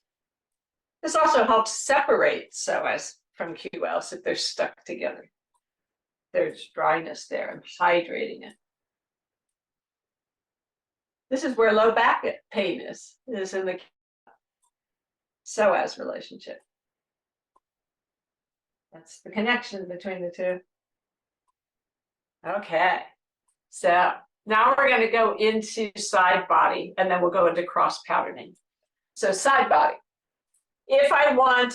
Speaker 2: This also helps separate psoas from QLs if they're stuck together. There's dryness there. I'm hydrating it. This is where low back pain is in the psoas relationship. That's the connection between the two. Okay, so now we're going to go into side body, and then we'll go into cross patterning. So side body. If I want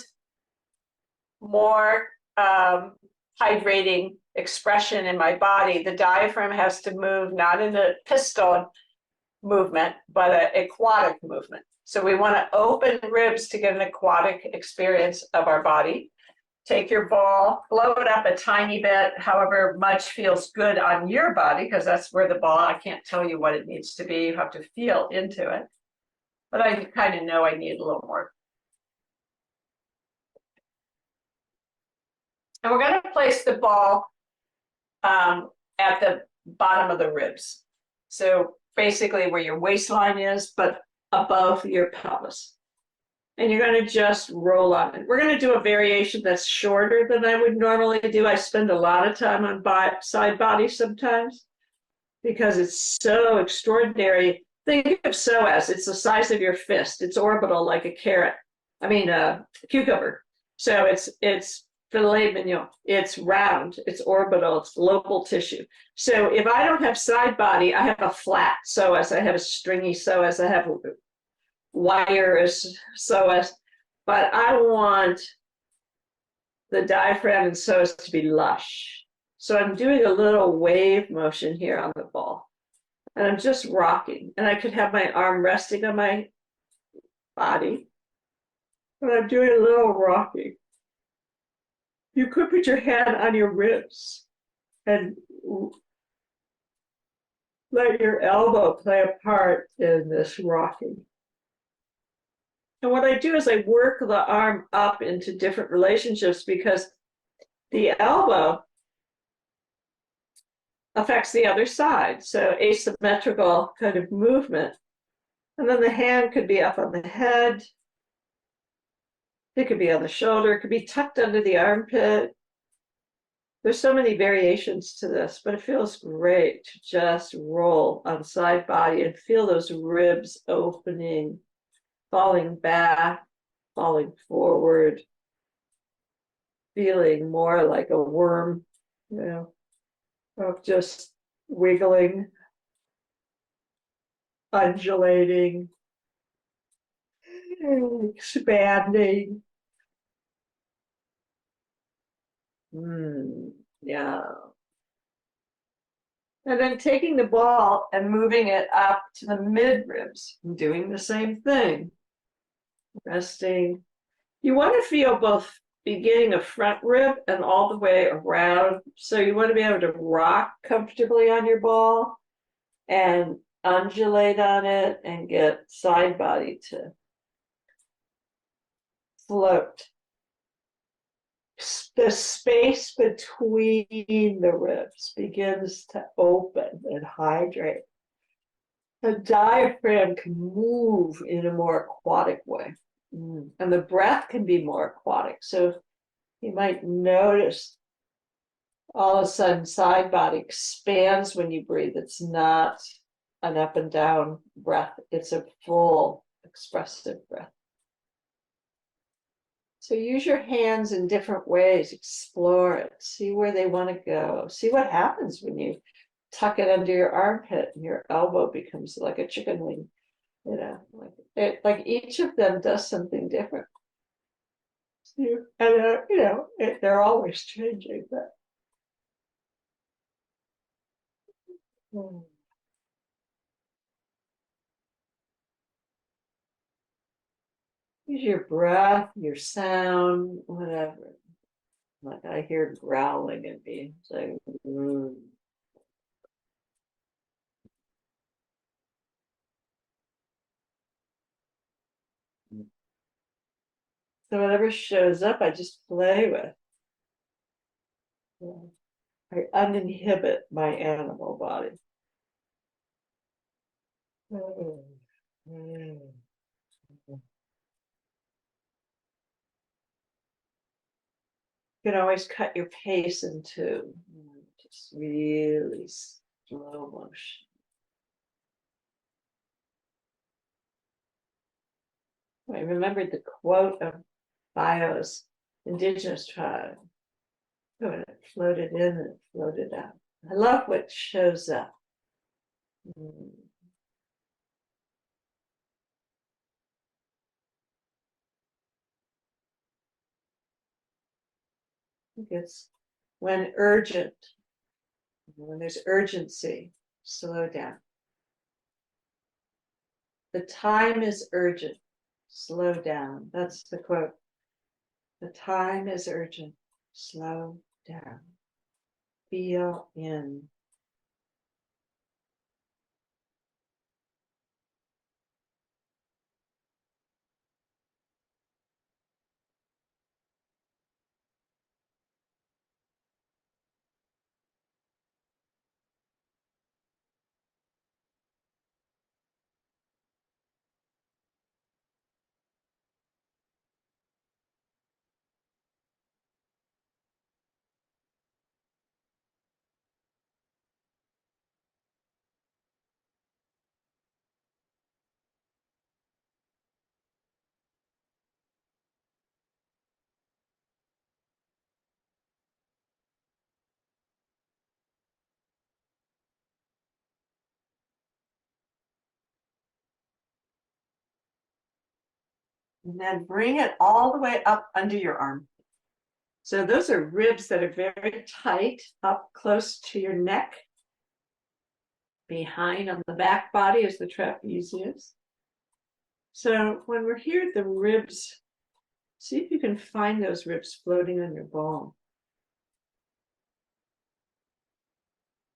Speaker 2: more hydrating expression in my body, the diaphragm has to move not in a pistol movement, but an aquatic movement. So we want to open ribs to get an aquatic experience of our body. Take your ball, blow it up a tiny bit, however much feels good on your body, because that's where the ball, I can't tell you what it needs to be. You have to feel into it. But I kind of know I need a little more. And we're going to place the ball at the bottom of the ribs. So basically where your waistline is, but above your pelvis. And you're going to just roll on it. We're going to do a variation that's shorter than I would normally do. I spend a lot of time on side body sometimes because it's so extraordinary. Think of psoas. It's the size of your fist. It's orbital like a carrot. A cucumber. So it's
Speaker 3: filet mignon. It's round, it's orbital, it's local tissue. So if I don't have side body, I have a flat psoas, I have a stringy psoas, I have a wire psoas, but I want the diaphragm and psoas to be lush. So I'm doing a little wave motion here on the ball. And I'm just rocking. And I could have my arm resting on my body. And I'm doing a little rocking. You could put your hand on your ribs and let your elbow play a part in this rocking. And what I do is I work the arm up into different relationships because the elbow affects the other side. So asymmetrical kind of movement. And then the hand could be up on the head. It could be on the shoulder. It could be tucked under the armpit. There's so many variations to this, but it feels great to just roll on side body and feel those ribs opening, falling back, falling forward, feeling more like a worm, you know, of just wiggling, undulating, expanding. Yeah. And then taking the ball and moving it up to the mid ribs, and doing the same thing. Resting. You want to feel both beginning of front rib and all the way around. So you want to be able to rock comfortably on your ball and undulate on it and get side body to float. The space between the ribs begins to open and hydrate. The diaphragm can move in a more aquatic way. And the breath can be more aquatic. So you might notice all of a sudden side body expands when you breathe. It's not an up and down breath. It's a full expressive breath. So use your hands in different ways, explore it, see where they want to go, see what happens when you tuck it under your armpit and your elbow becomes like a chicken wing, you know, like each of them does something different. And you know, they're always changing, but use your breath, your sound, whatever. Like I hear growling in me. It's like, So whatever shows up, I just play with. I uninhibit my animal body. You can always cut your pace into just really slow motion. I remembered the quote of Bio's indigenous tribe. When it floated in and it floated out. I love what shows up. It's when urgent, when there's urgency, slow down. The time is urgent, slow down. That's the quote. The time is urgent, slow down. Feel in.
Speaker 1: And then bring it all the way up under your arm. So those are ribs that are very tight up close to your neck. Behind on the back body is the trapezius. So when we're here at the ribs, see if you can find those ribs floating on your bone.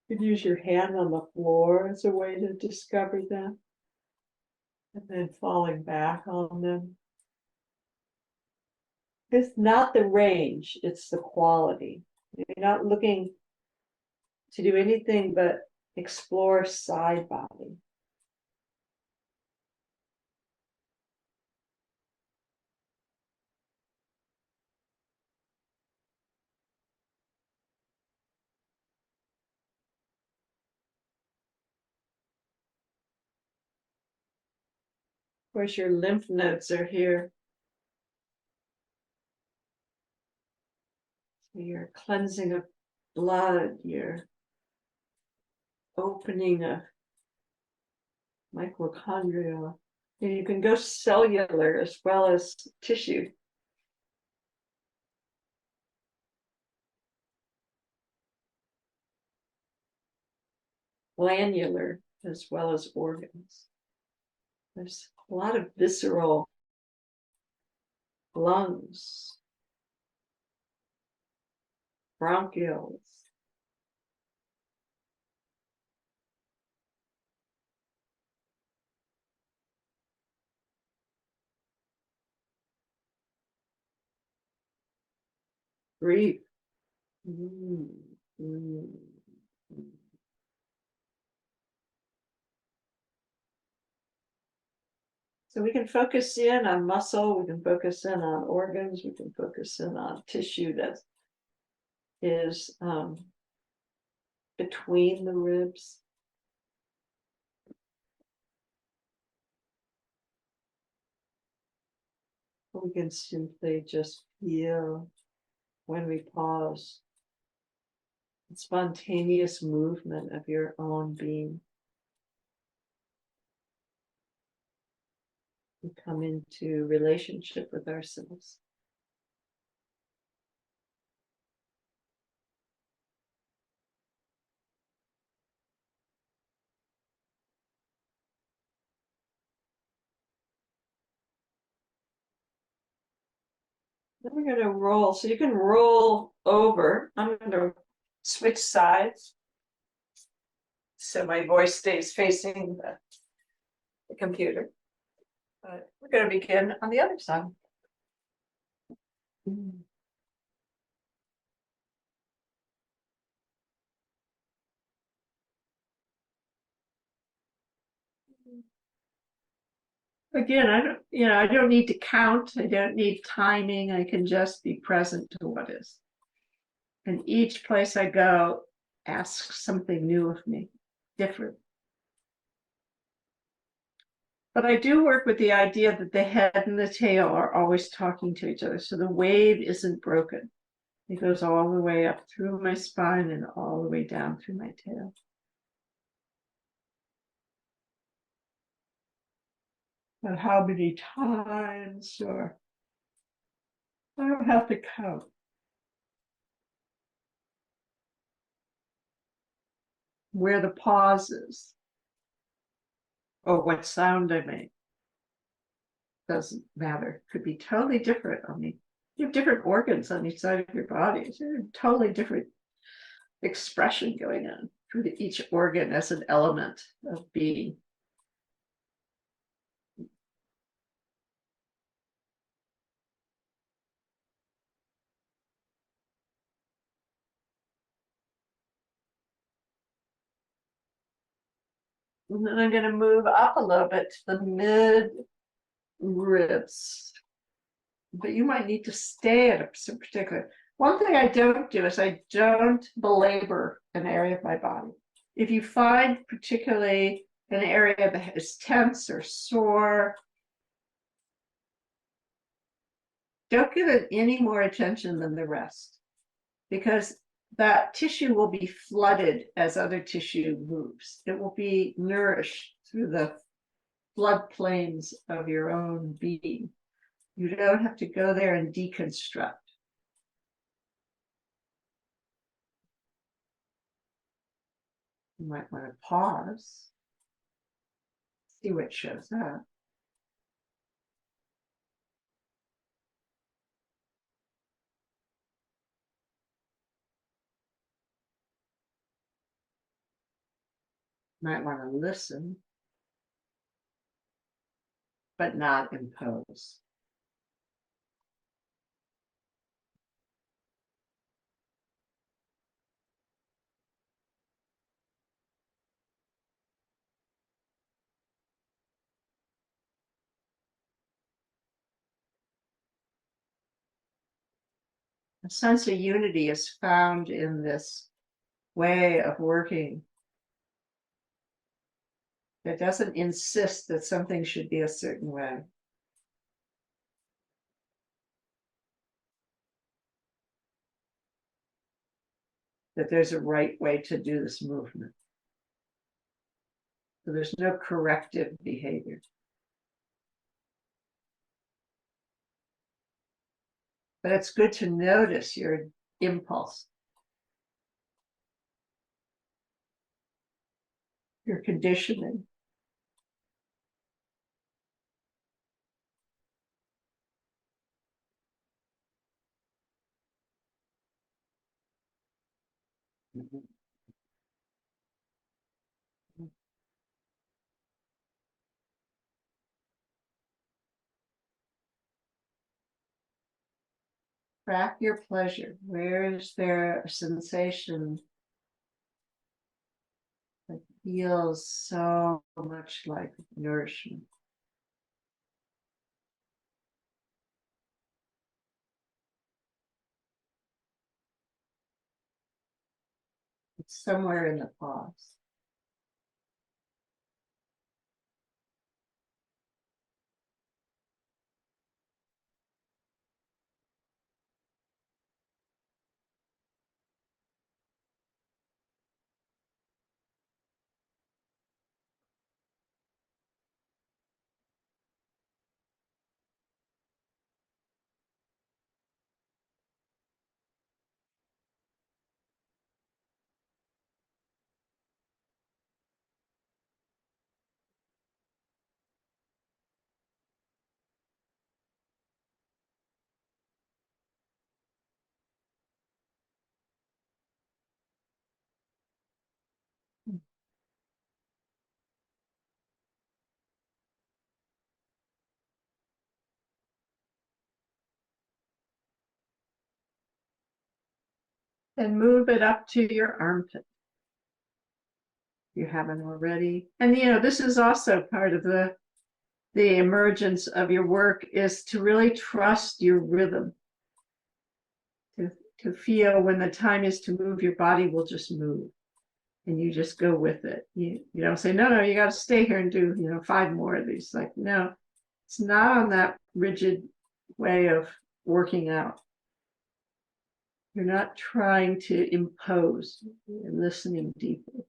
Speaker 1: You could use your hand on the floor as a way to discover them. And then falling back on them. It's not the range, it's the quality. You're not looking to do anything but explore side body. Of course, your lymph nodes are here. So you're cleansing of blood, you're opening of mitochondria. And you can go cellular as well as tissue. Glandular as well as organs. There's a lot of visceral lungs, bronchioles. Breathe. So we can focus in on muscle, we can focus in on organs, we can focus in on tissue that is between the ribs. We can simply just feel when we pause, the spontaneous movement of your own being. We come into relationship with ourselves. Then we're going to roll. So you can roll over. I'm going to switch sides. So my voice stays facing the computer. But we're going to begin on the other side. Again, I don't need to count. I don't need timing. I can just be present to what is. And each place I go asks something new of me, different. But I do work with the idea that the head and the tail are always talking to each other. So the wave isn't broken. It goes all the way up through my spine and all the way down through my tail. But how many times, or I don't have to count. Where the pause is, or what sound I make, doesn't matter. Could be totally different on me. You have different organs on each side of your body. So totally different expression going on through each organ as an element of being. And then I'm going to move up a little bit to the mid ribs. But you might need to stay at a particular. One thing I don't do is I don't belabor an area of my body. If you find particularly an area that is tense or sore, don't give it any more attention than the rest, because that tissue will be flooded as other tissue moves. It will be nourished through the floodplains of your own being.
Speaker 3: You don't have to go there and deconstruct. You might want to pause, see what shows up. Might want to listen, but not impose. A sense of unity is found in this way of working that doesn't insist that something should be a certain way. That there's a right way to do this movement. So there's no corrective behavior. But it's good to notice your impulse, your conditioning. Track your pleasure. Where is there a sensation that feels so much like nourishment? It's somewhere in the pause. And move it up to your armpit. You haven't already. And this is also part of the emergence of your work, is to really trust your rhythm. To feel when the time is to move, your body will just move. And you just go with it. You don't say, no, you got to stay here and do 5 more of these. Like, no, it's not on that rigid way of working out. You're not trying to impose. You're listening deeply.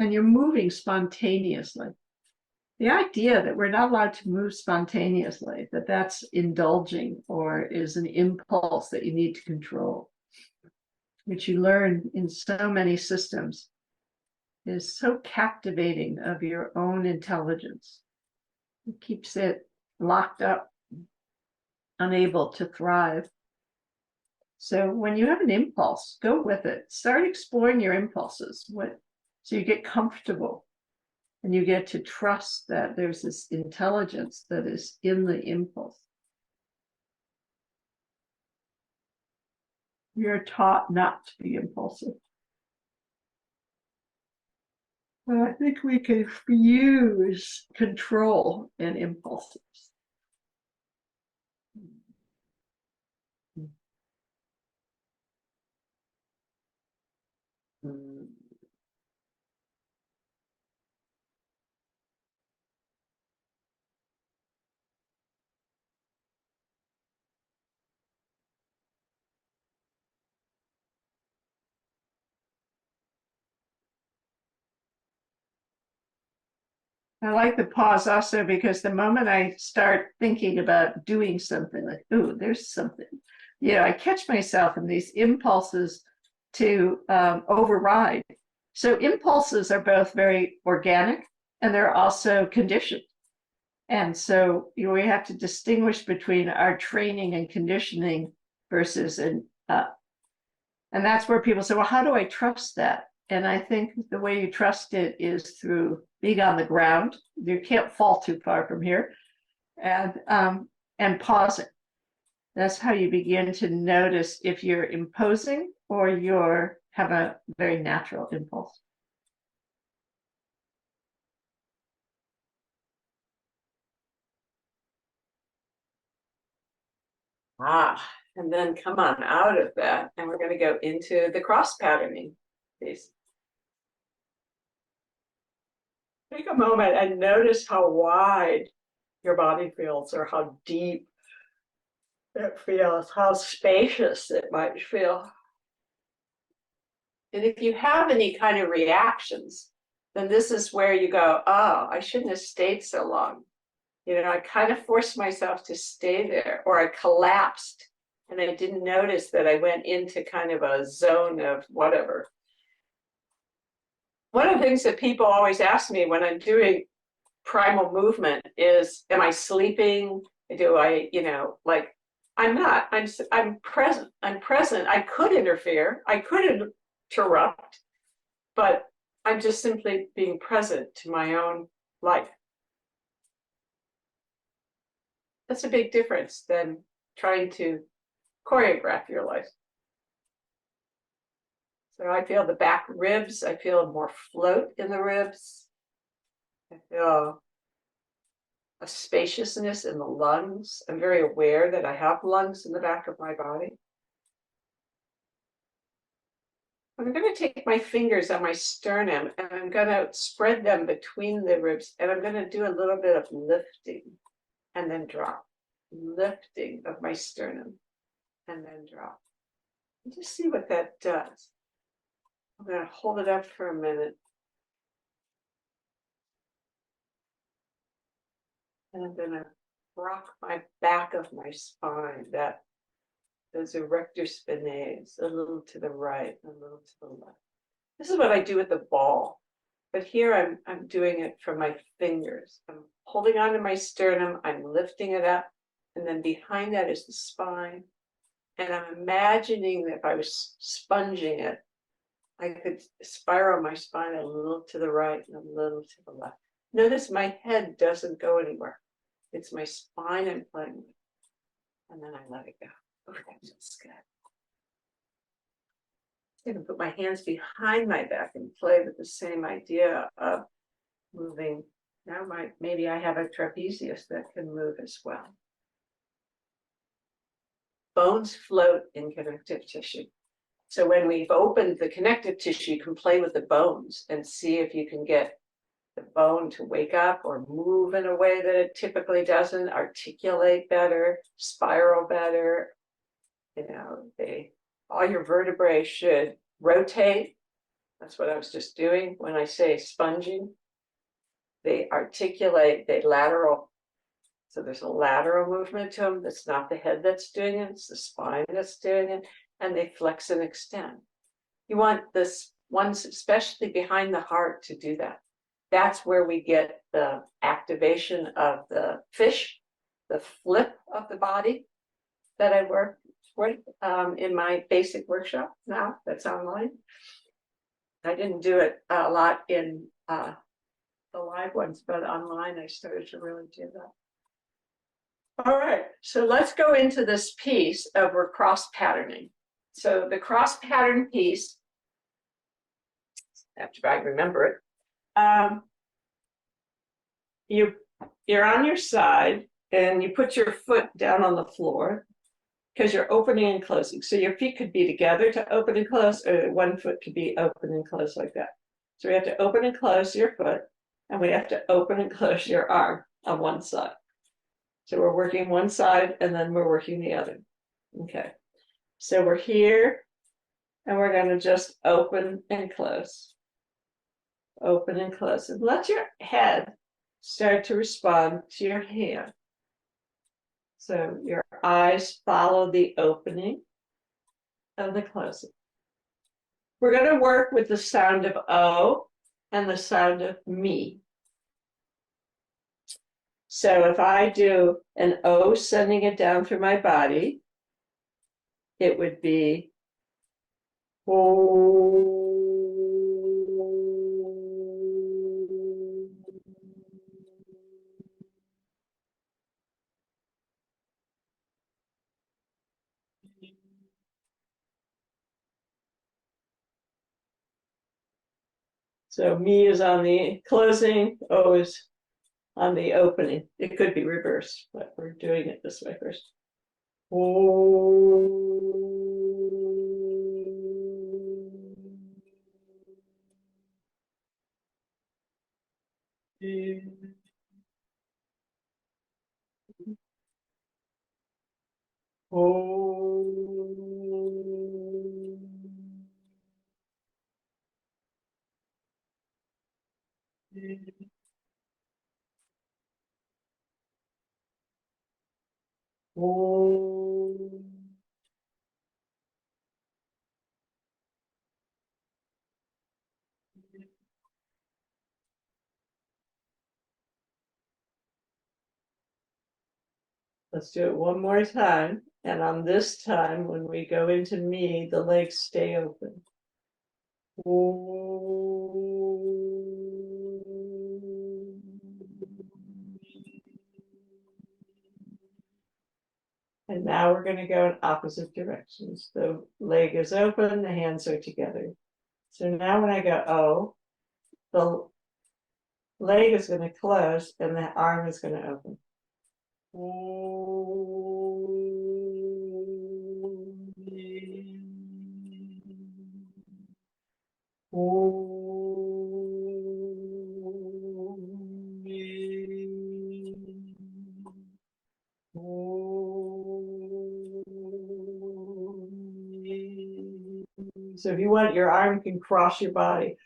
Speaker 3: And you're moving spontaneously. The idea that we're not allowed to move spontaneously, that's indulging or is an impulse that you need to control, which you learn in so many systems, is so captivating of your own intelligence. It keeps it locked up, unable to thrive. So when you have an impulse, go with it. Start exploring your impulses. So you get comfortable and you get to trust that there's this intelligence that is in the impulse. You're taught not to be impulsive. But I think we can fuse control and impulses.
Speaker 4: I like the pause also because the moment I start thinking about doing something, like, ooh, there's something, I catch myself in these impulses to override. So impulses are both very organic and they're also conditioned. And so we have to distinguish between our training and conditioning versus and that's where people say, well, how do I trust that? And I think the way you trust it is through being on the ground. You can't fall too far from here, and pausing. That's how you begin to notice if you're imposing or you're have a very natural impulse.
Speaker 2: And then come on out of that, and we're going to go into the cross patterning piece. Take a moment and notice how wide your body feels, or how deep it feels, how spacious it might feel. And if you have any kind of reactions, then this is where you go, oh, I shouldn't have stayed so long. I kind of forced myself to stay there, or I collapsed and I didn't notice that I went into kind of a zone of whatever. One of the things that people always ask me when I'm doing primal movement is, am I sleeping? Do I, like, I'm not. I'm present. I'm present. I could interfere. I could interrupt, but I'm just simply being present to my own life. That's a big difference than trying to choreograph your life. So I feel the back ribs. I feel more float in the ribs. I feel a spaciousness in the lungs. I'm very aware that I have lungs in the back of my body. I'm going to take my fingers on my sternum and I'm going to spread them between the ribs, and I'm going to do a little bit of lifting and then drop. Lifting of my sternum and then drop. And just see what that does. I'm going to hold it up for a minute. And I'm going to rock my back of my spine, those erector spinae, a little to the right, a little to the left. This is what I do with the ball. But here I'm doing it from my fingers. I'm holding onto my sternum, I'm lifting it up, and then behind that is the spine. And I'm imagining that if I was sponging it, I could spiral my spine a little to the right and a little to the left. Notice my head doesn't go anywhere. It's my spine I'm playing with. And then I let it go. Oh, that feels good. I'm going to put my hands behind my back and play with the same idea of moving. Now maybe I have a trapezius that can move as well. Bones float in connective tissue. So when we've opened the connective tissue, you can play with the bones and see if you can get the bone to wake up or move in a way that it typically doesn't, articulate better, spiral better. All your vertebrae should rotate. That's what I was just doing when I say sponging. They articulate, they lateral. So there's a lateral movement to them. That's not the head that's doing it, it's the spine that's doing it. And they flex and extend. You want this ones, especially behind the heart, to do that. That's where we get the activation of the fish, the flip of the body that I work with in my basic workshop now that's online. I didn't do it a lot in the live ones, but online I started to really do that. All right, so let's go into this piece of cross patterning. So the cross pattern piece, after I remember it, you're on your side and you put your foot down on the floor because you're opening and closing. So your feet could be together to open and close, or one foot could be open and close like that. So we have to open and close your foot, and we have to open and close your arm on one side. So we're working one side and then we're working the other. Okay. So we're here and we're going to just open and close. Open and close. And let your head
Speaker 3: start to respond to your hand. So your eyes follow the opening and the closing. We're going to work with the sound of O and the sound of me. So if I do an O sending it down through my body, it would be O. So me is on the closing, O is on the opening. It could be reversed, but we're doing it this way first. Let's do it one more time. And on this time, when we go into me, the legs stay open. And now we're going to go in opposite directions. The leg is open, the hands are together. So now when I go O, the leg is going to close and the arm is going to open. So if you want, your arm can cross your body.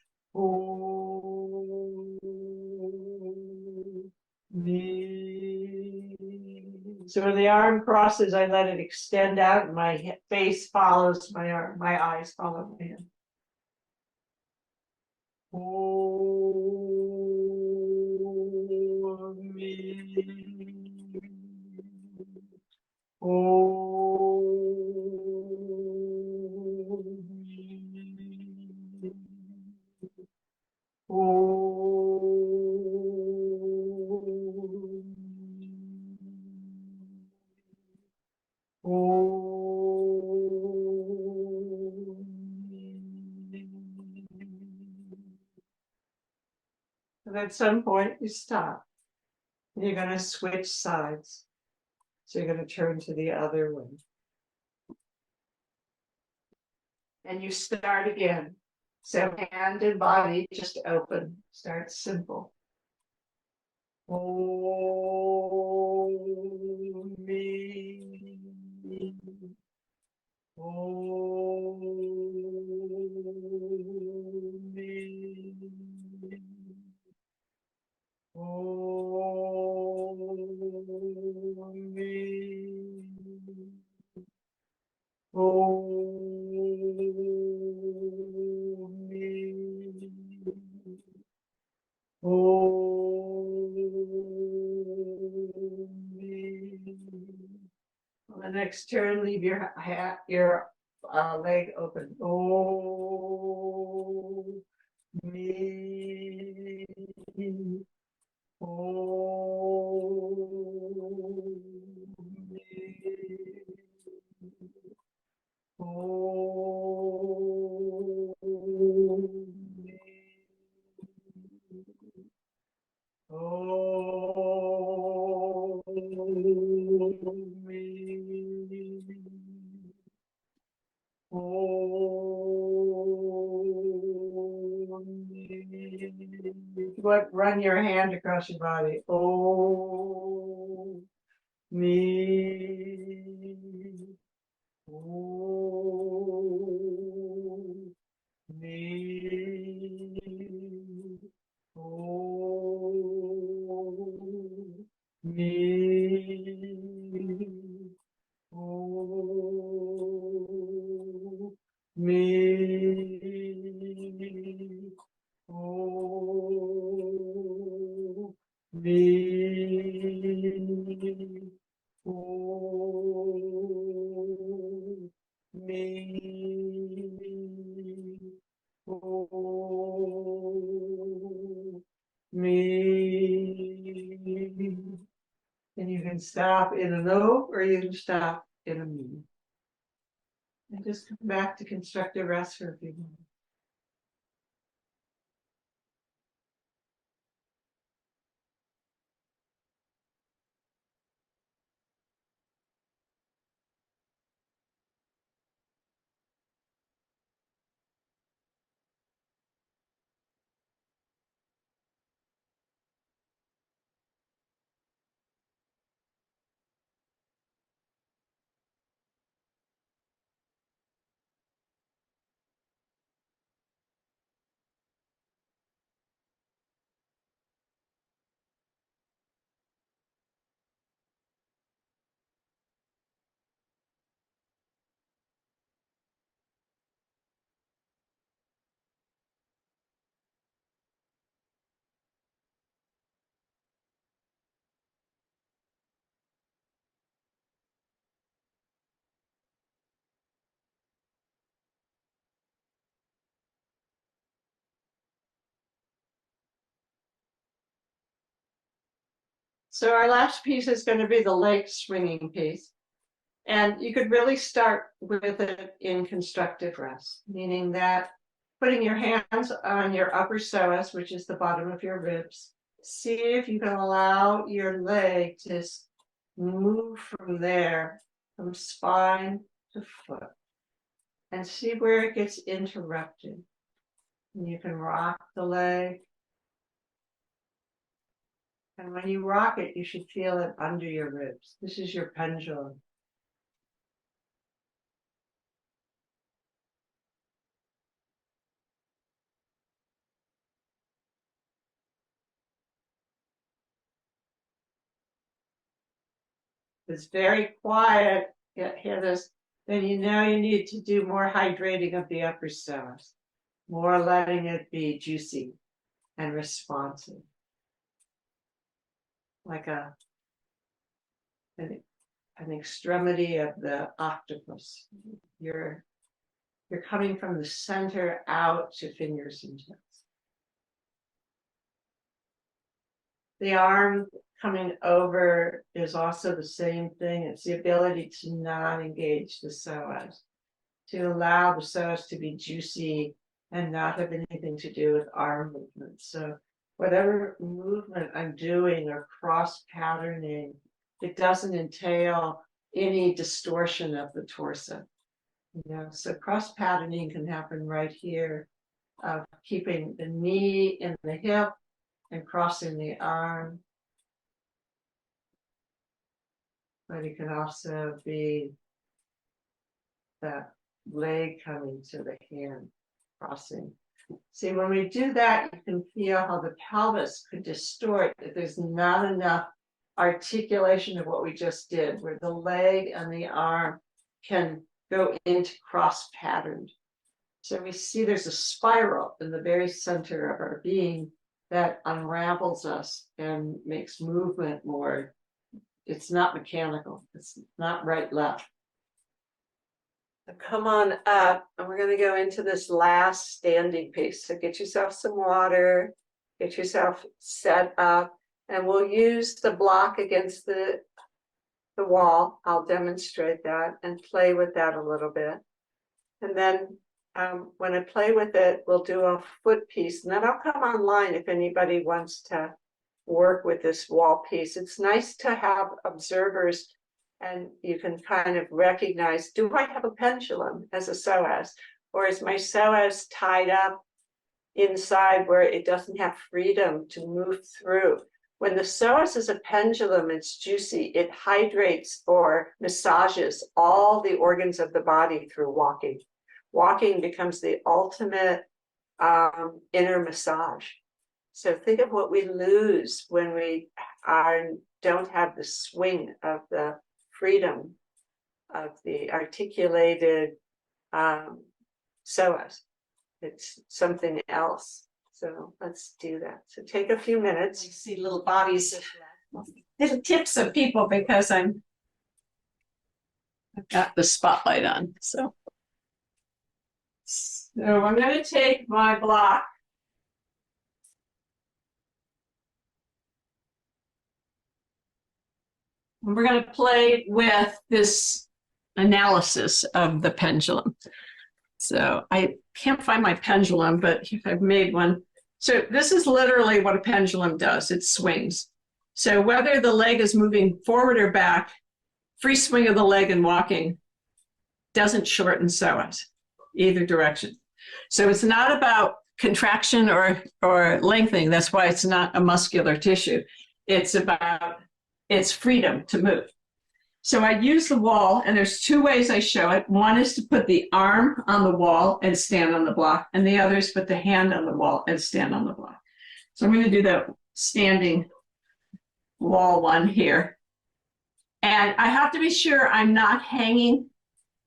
Speaker 3: So when the arm crosses, I let it extend out, and my face follows my arm, my eyes follow my hand. And at some point you stop. And you're going to switch sides. So you're going to turn to the other way. And you start again. So hand and body just open. Start simple. Oh, me. Oh, me. Oh, me. Oh, me. Oh, me. On the next turn, leave your leg open. Oh, me. Oh, me. Oh, me. Oh, me. Oh, me. Run your hand across your body. Oh, me. Oh, me. Oh, Ooh, me. Ooh, me. And you can stop in an O or you can stop in a me. And just come back to constructive rest for a few minutes. So our last piece is going to be the leg swinging piece. And you could really start with it in constructive rest, meaning that putting your hands on your upper psoas, which is the bottom of your ribs. See if you can allow your leg to move from there, from spine to foot, and see where it gets interrupted. And you can rock the leg. And when you rock it, you should feel it under your ribs. This is your pendulum. It's very quiet. Hear this. Then you know you need to do more hydrating of the upper psoas, more letting it be juicy and responsive, like an extremity of the octopus. You're coming from the center out to fingers and toes. The arm coming over is also the same thing. It's the ability to not engage the psoas, to allow the psoas to be juicy and not have anything to do with arm movement. So whatever movement I'm doing or cross patterning, it doesn't entail any distortion of the torso. So cross patterning can happen right here, of keeping the knee in the hip and crossing the arm. But it can also be that leg coming to the hand, crossing. See, when we do that, you can feel how the pelvis could distort if there's not enough articulation of what we just did, where the leg and the arm can go into cross patterned. So we see there's a spiral in the very center of our being that unravels us and makes movement more. It's not mechanical. It's not right, left. So come on up, and we're going to go into this last standing piece. So get yourself some water, get yourself set up, and we'll use the block against the wall. I'll demonstrate that and play with that a little bit. And then when I play with it, we'll do a foot piece, and then I'll come online if anybody wants to work with this wall piece. It's nice to have observers, and you can kind of recognize, do I have a pendulum as a psoas, or is my psoas tied up inside where it doesn't have freedom to move through? When the psoas is a pendulum, it's juicy. It hydrates or massages all the organs of the body through walking. Walking becomes the ultimate inner massage. So think of what we lose when we don't have the swing of the freedom of the articulated psoas. It's something else. So let's do that. So take a few minutes.
Speaker 2: You see little bodies, little tips of people, because I'm I've got the spotlight on, so. So I'm going to take my block. And we're going to play with this analysis of the pendulum. So I can't find my pendulum, but I've made one. So this is literally what a pendulum does. It swings. So whether the leg is moving forward or back, free swing of the leg and walking doesn't shorten psoas either direction. So it's not about contraction or lengthening. That's why it's not a muscular tissue. It's about its freedom to move. So I use the wall, and there's two ways I show it. One is to put the arm on the wall and stand on the block, and the other is put the hand on the wall and stand on the block. So I'm going to do the standing wall one here. And I have to be sure I'm not hanging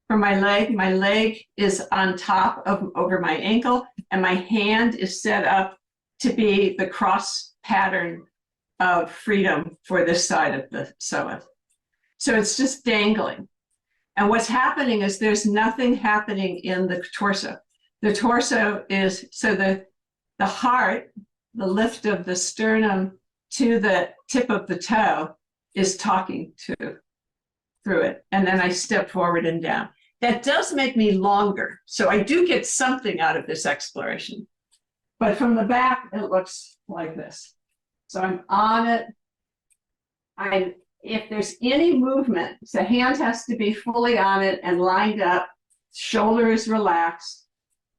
Speaker 2: from my leg. My leg is on top of over my ankle, and my hand is set up to be the cross pattern of freedom for this side of the psoas. So it's just dangling. And what's happening is there's nothing happening in the torso. The torso is, so the heart, the lift of the sternum to the tip of the toe is talking through it. And then I step forward and down. That does make me longer. So I do get something out of this exploration. But from the back, it looks like this. So I'm on it. If there's any movement, the hand has to be fully on it and lined up, shoulder is relaxed,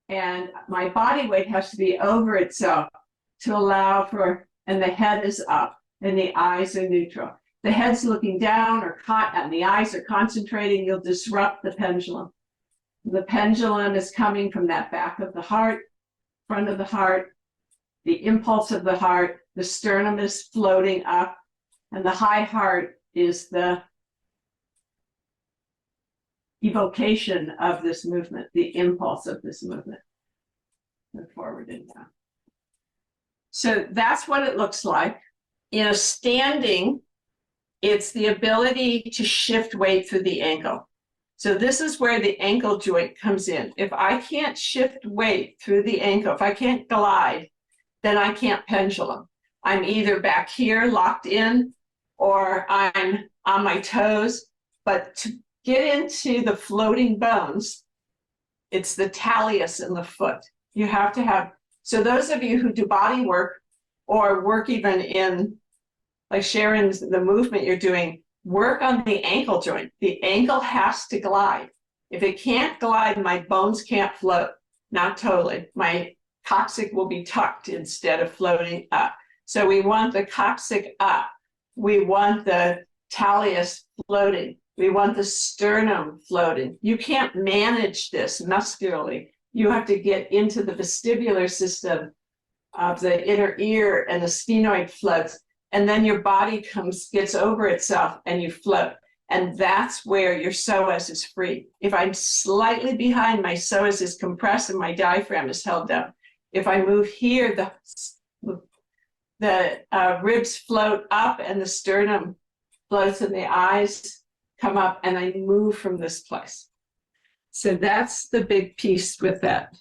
Speaker 2: and my body weight has to be over itself to allow for, and the head is up and the eyes are neutral. The head's looking down and the eyes are concentrating, you'll disrupt the pendulum. The pendulum is coming from that back of the heart, front of the heart, the impulse of the heart, the sternum is floating up, and the high heart is the evocation of this movement, the impulse of this movement. And forward and down. So that's what it looks like. In a standing, it's the ability to shift weight through the ankle. So this is where the ankle joint comes in. If I can't shift weight through the ankle, if I can't glide, then I can't pendulum. I'm either back here locked in, or I'm on my toes. But to get into the floating bones, it's the talus in the foot. You have to have, so those of you who do body work or work even in, like Sharon's, the movement you're doing, work on the ankle joint. The ankle has to glide. If it can't glide, my bones can't float. Not totally. My coccyx will be tucked instead of floating up. So we want the coccyx up. We want the talus floating. We want the sternum floating. You can't manage this muscularly. You have to get into the vestibular system of the inner ear, and the sphenoid floats. And then your body gets over itself and you float. And that's where your psoas is free. If I'm slightly behind, my psoas is compressed and my diaphragm is held down. If I move here, the ribs float up and the sternum floats and the eyes come up, and I move from this place. So that's the big piece with that.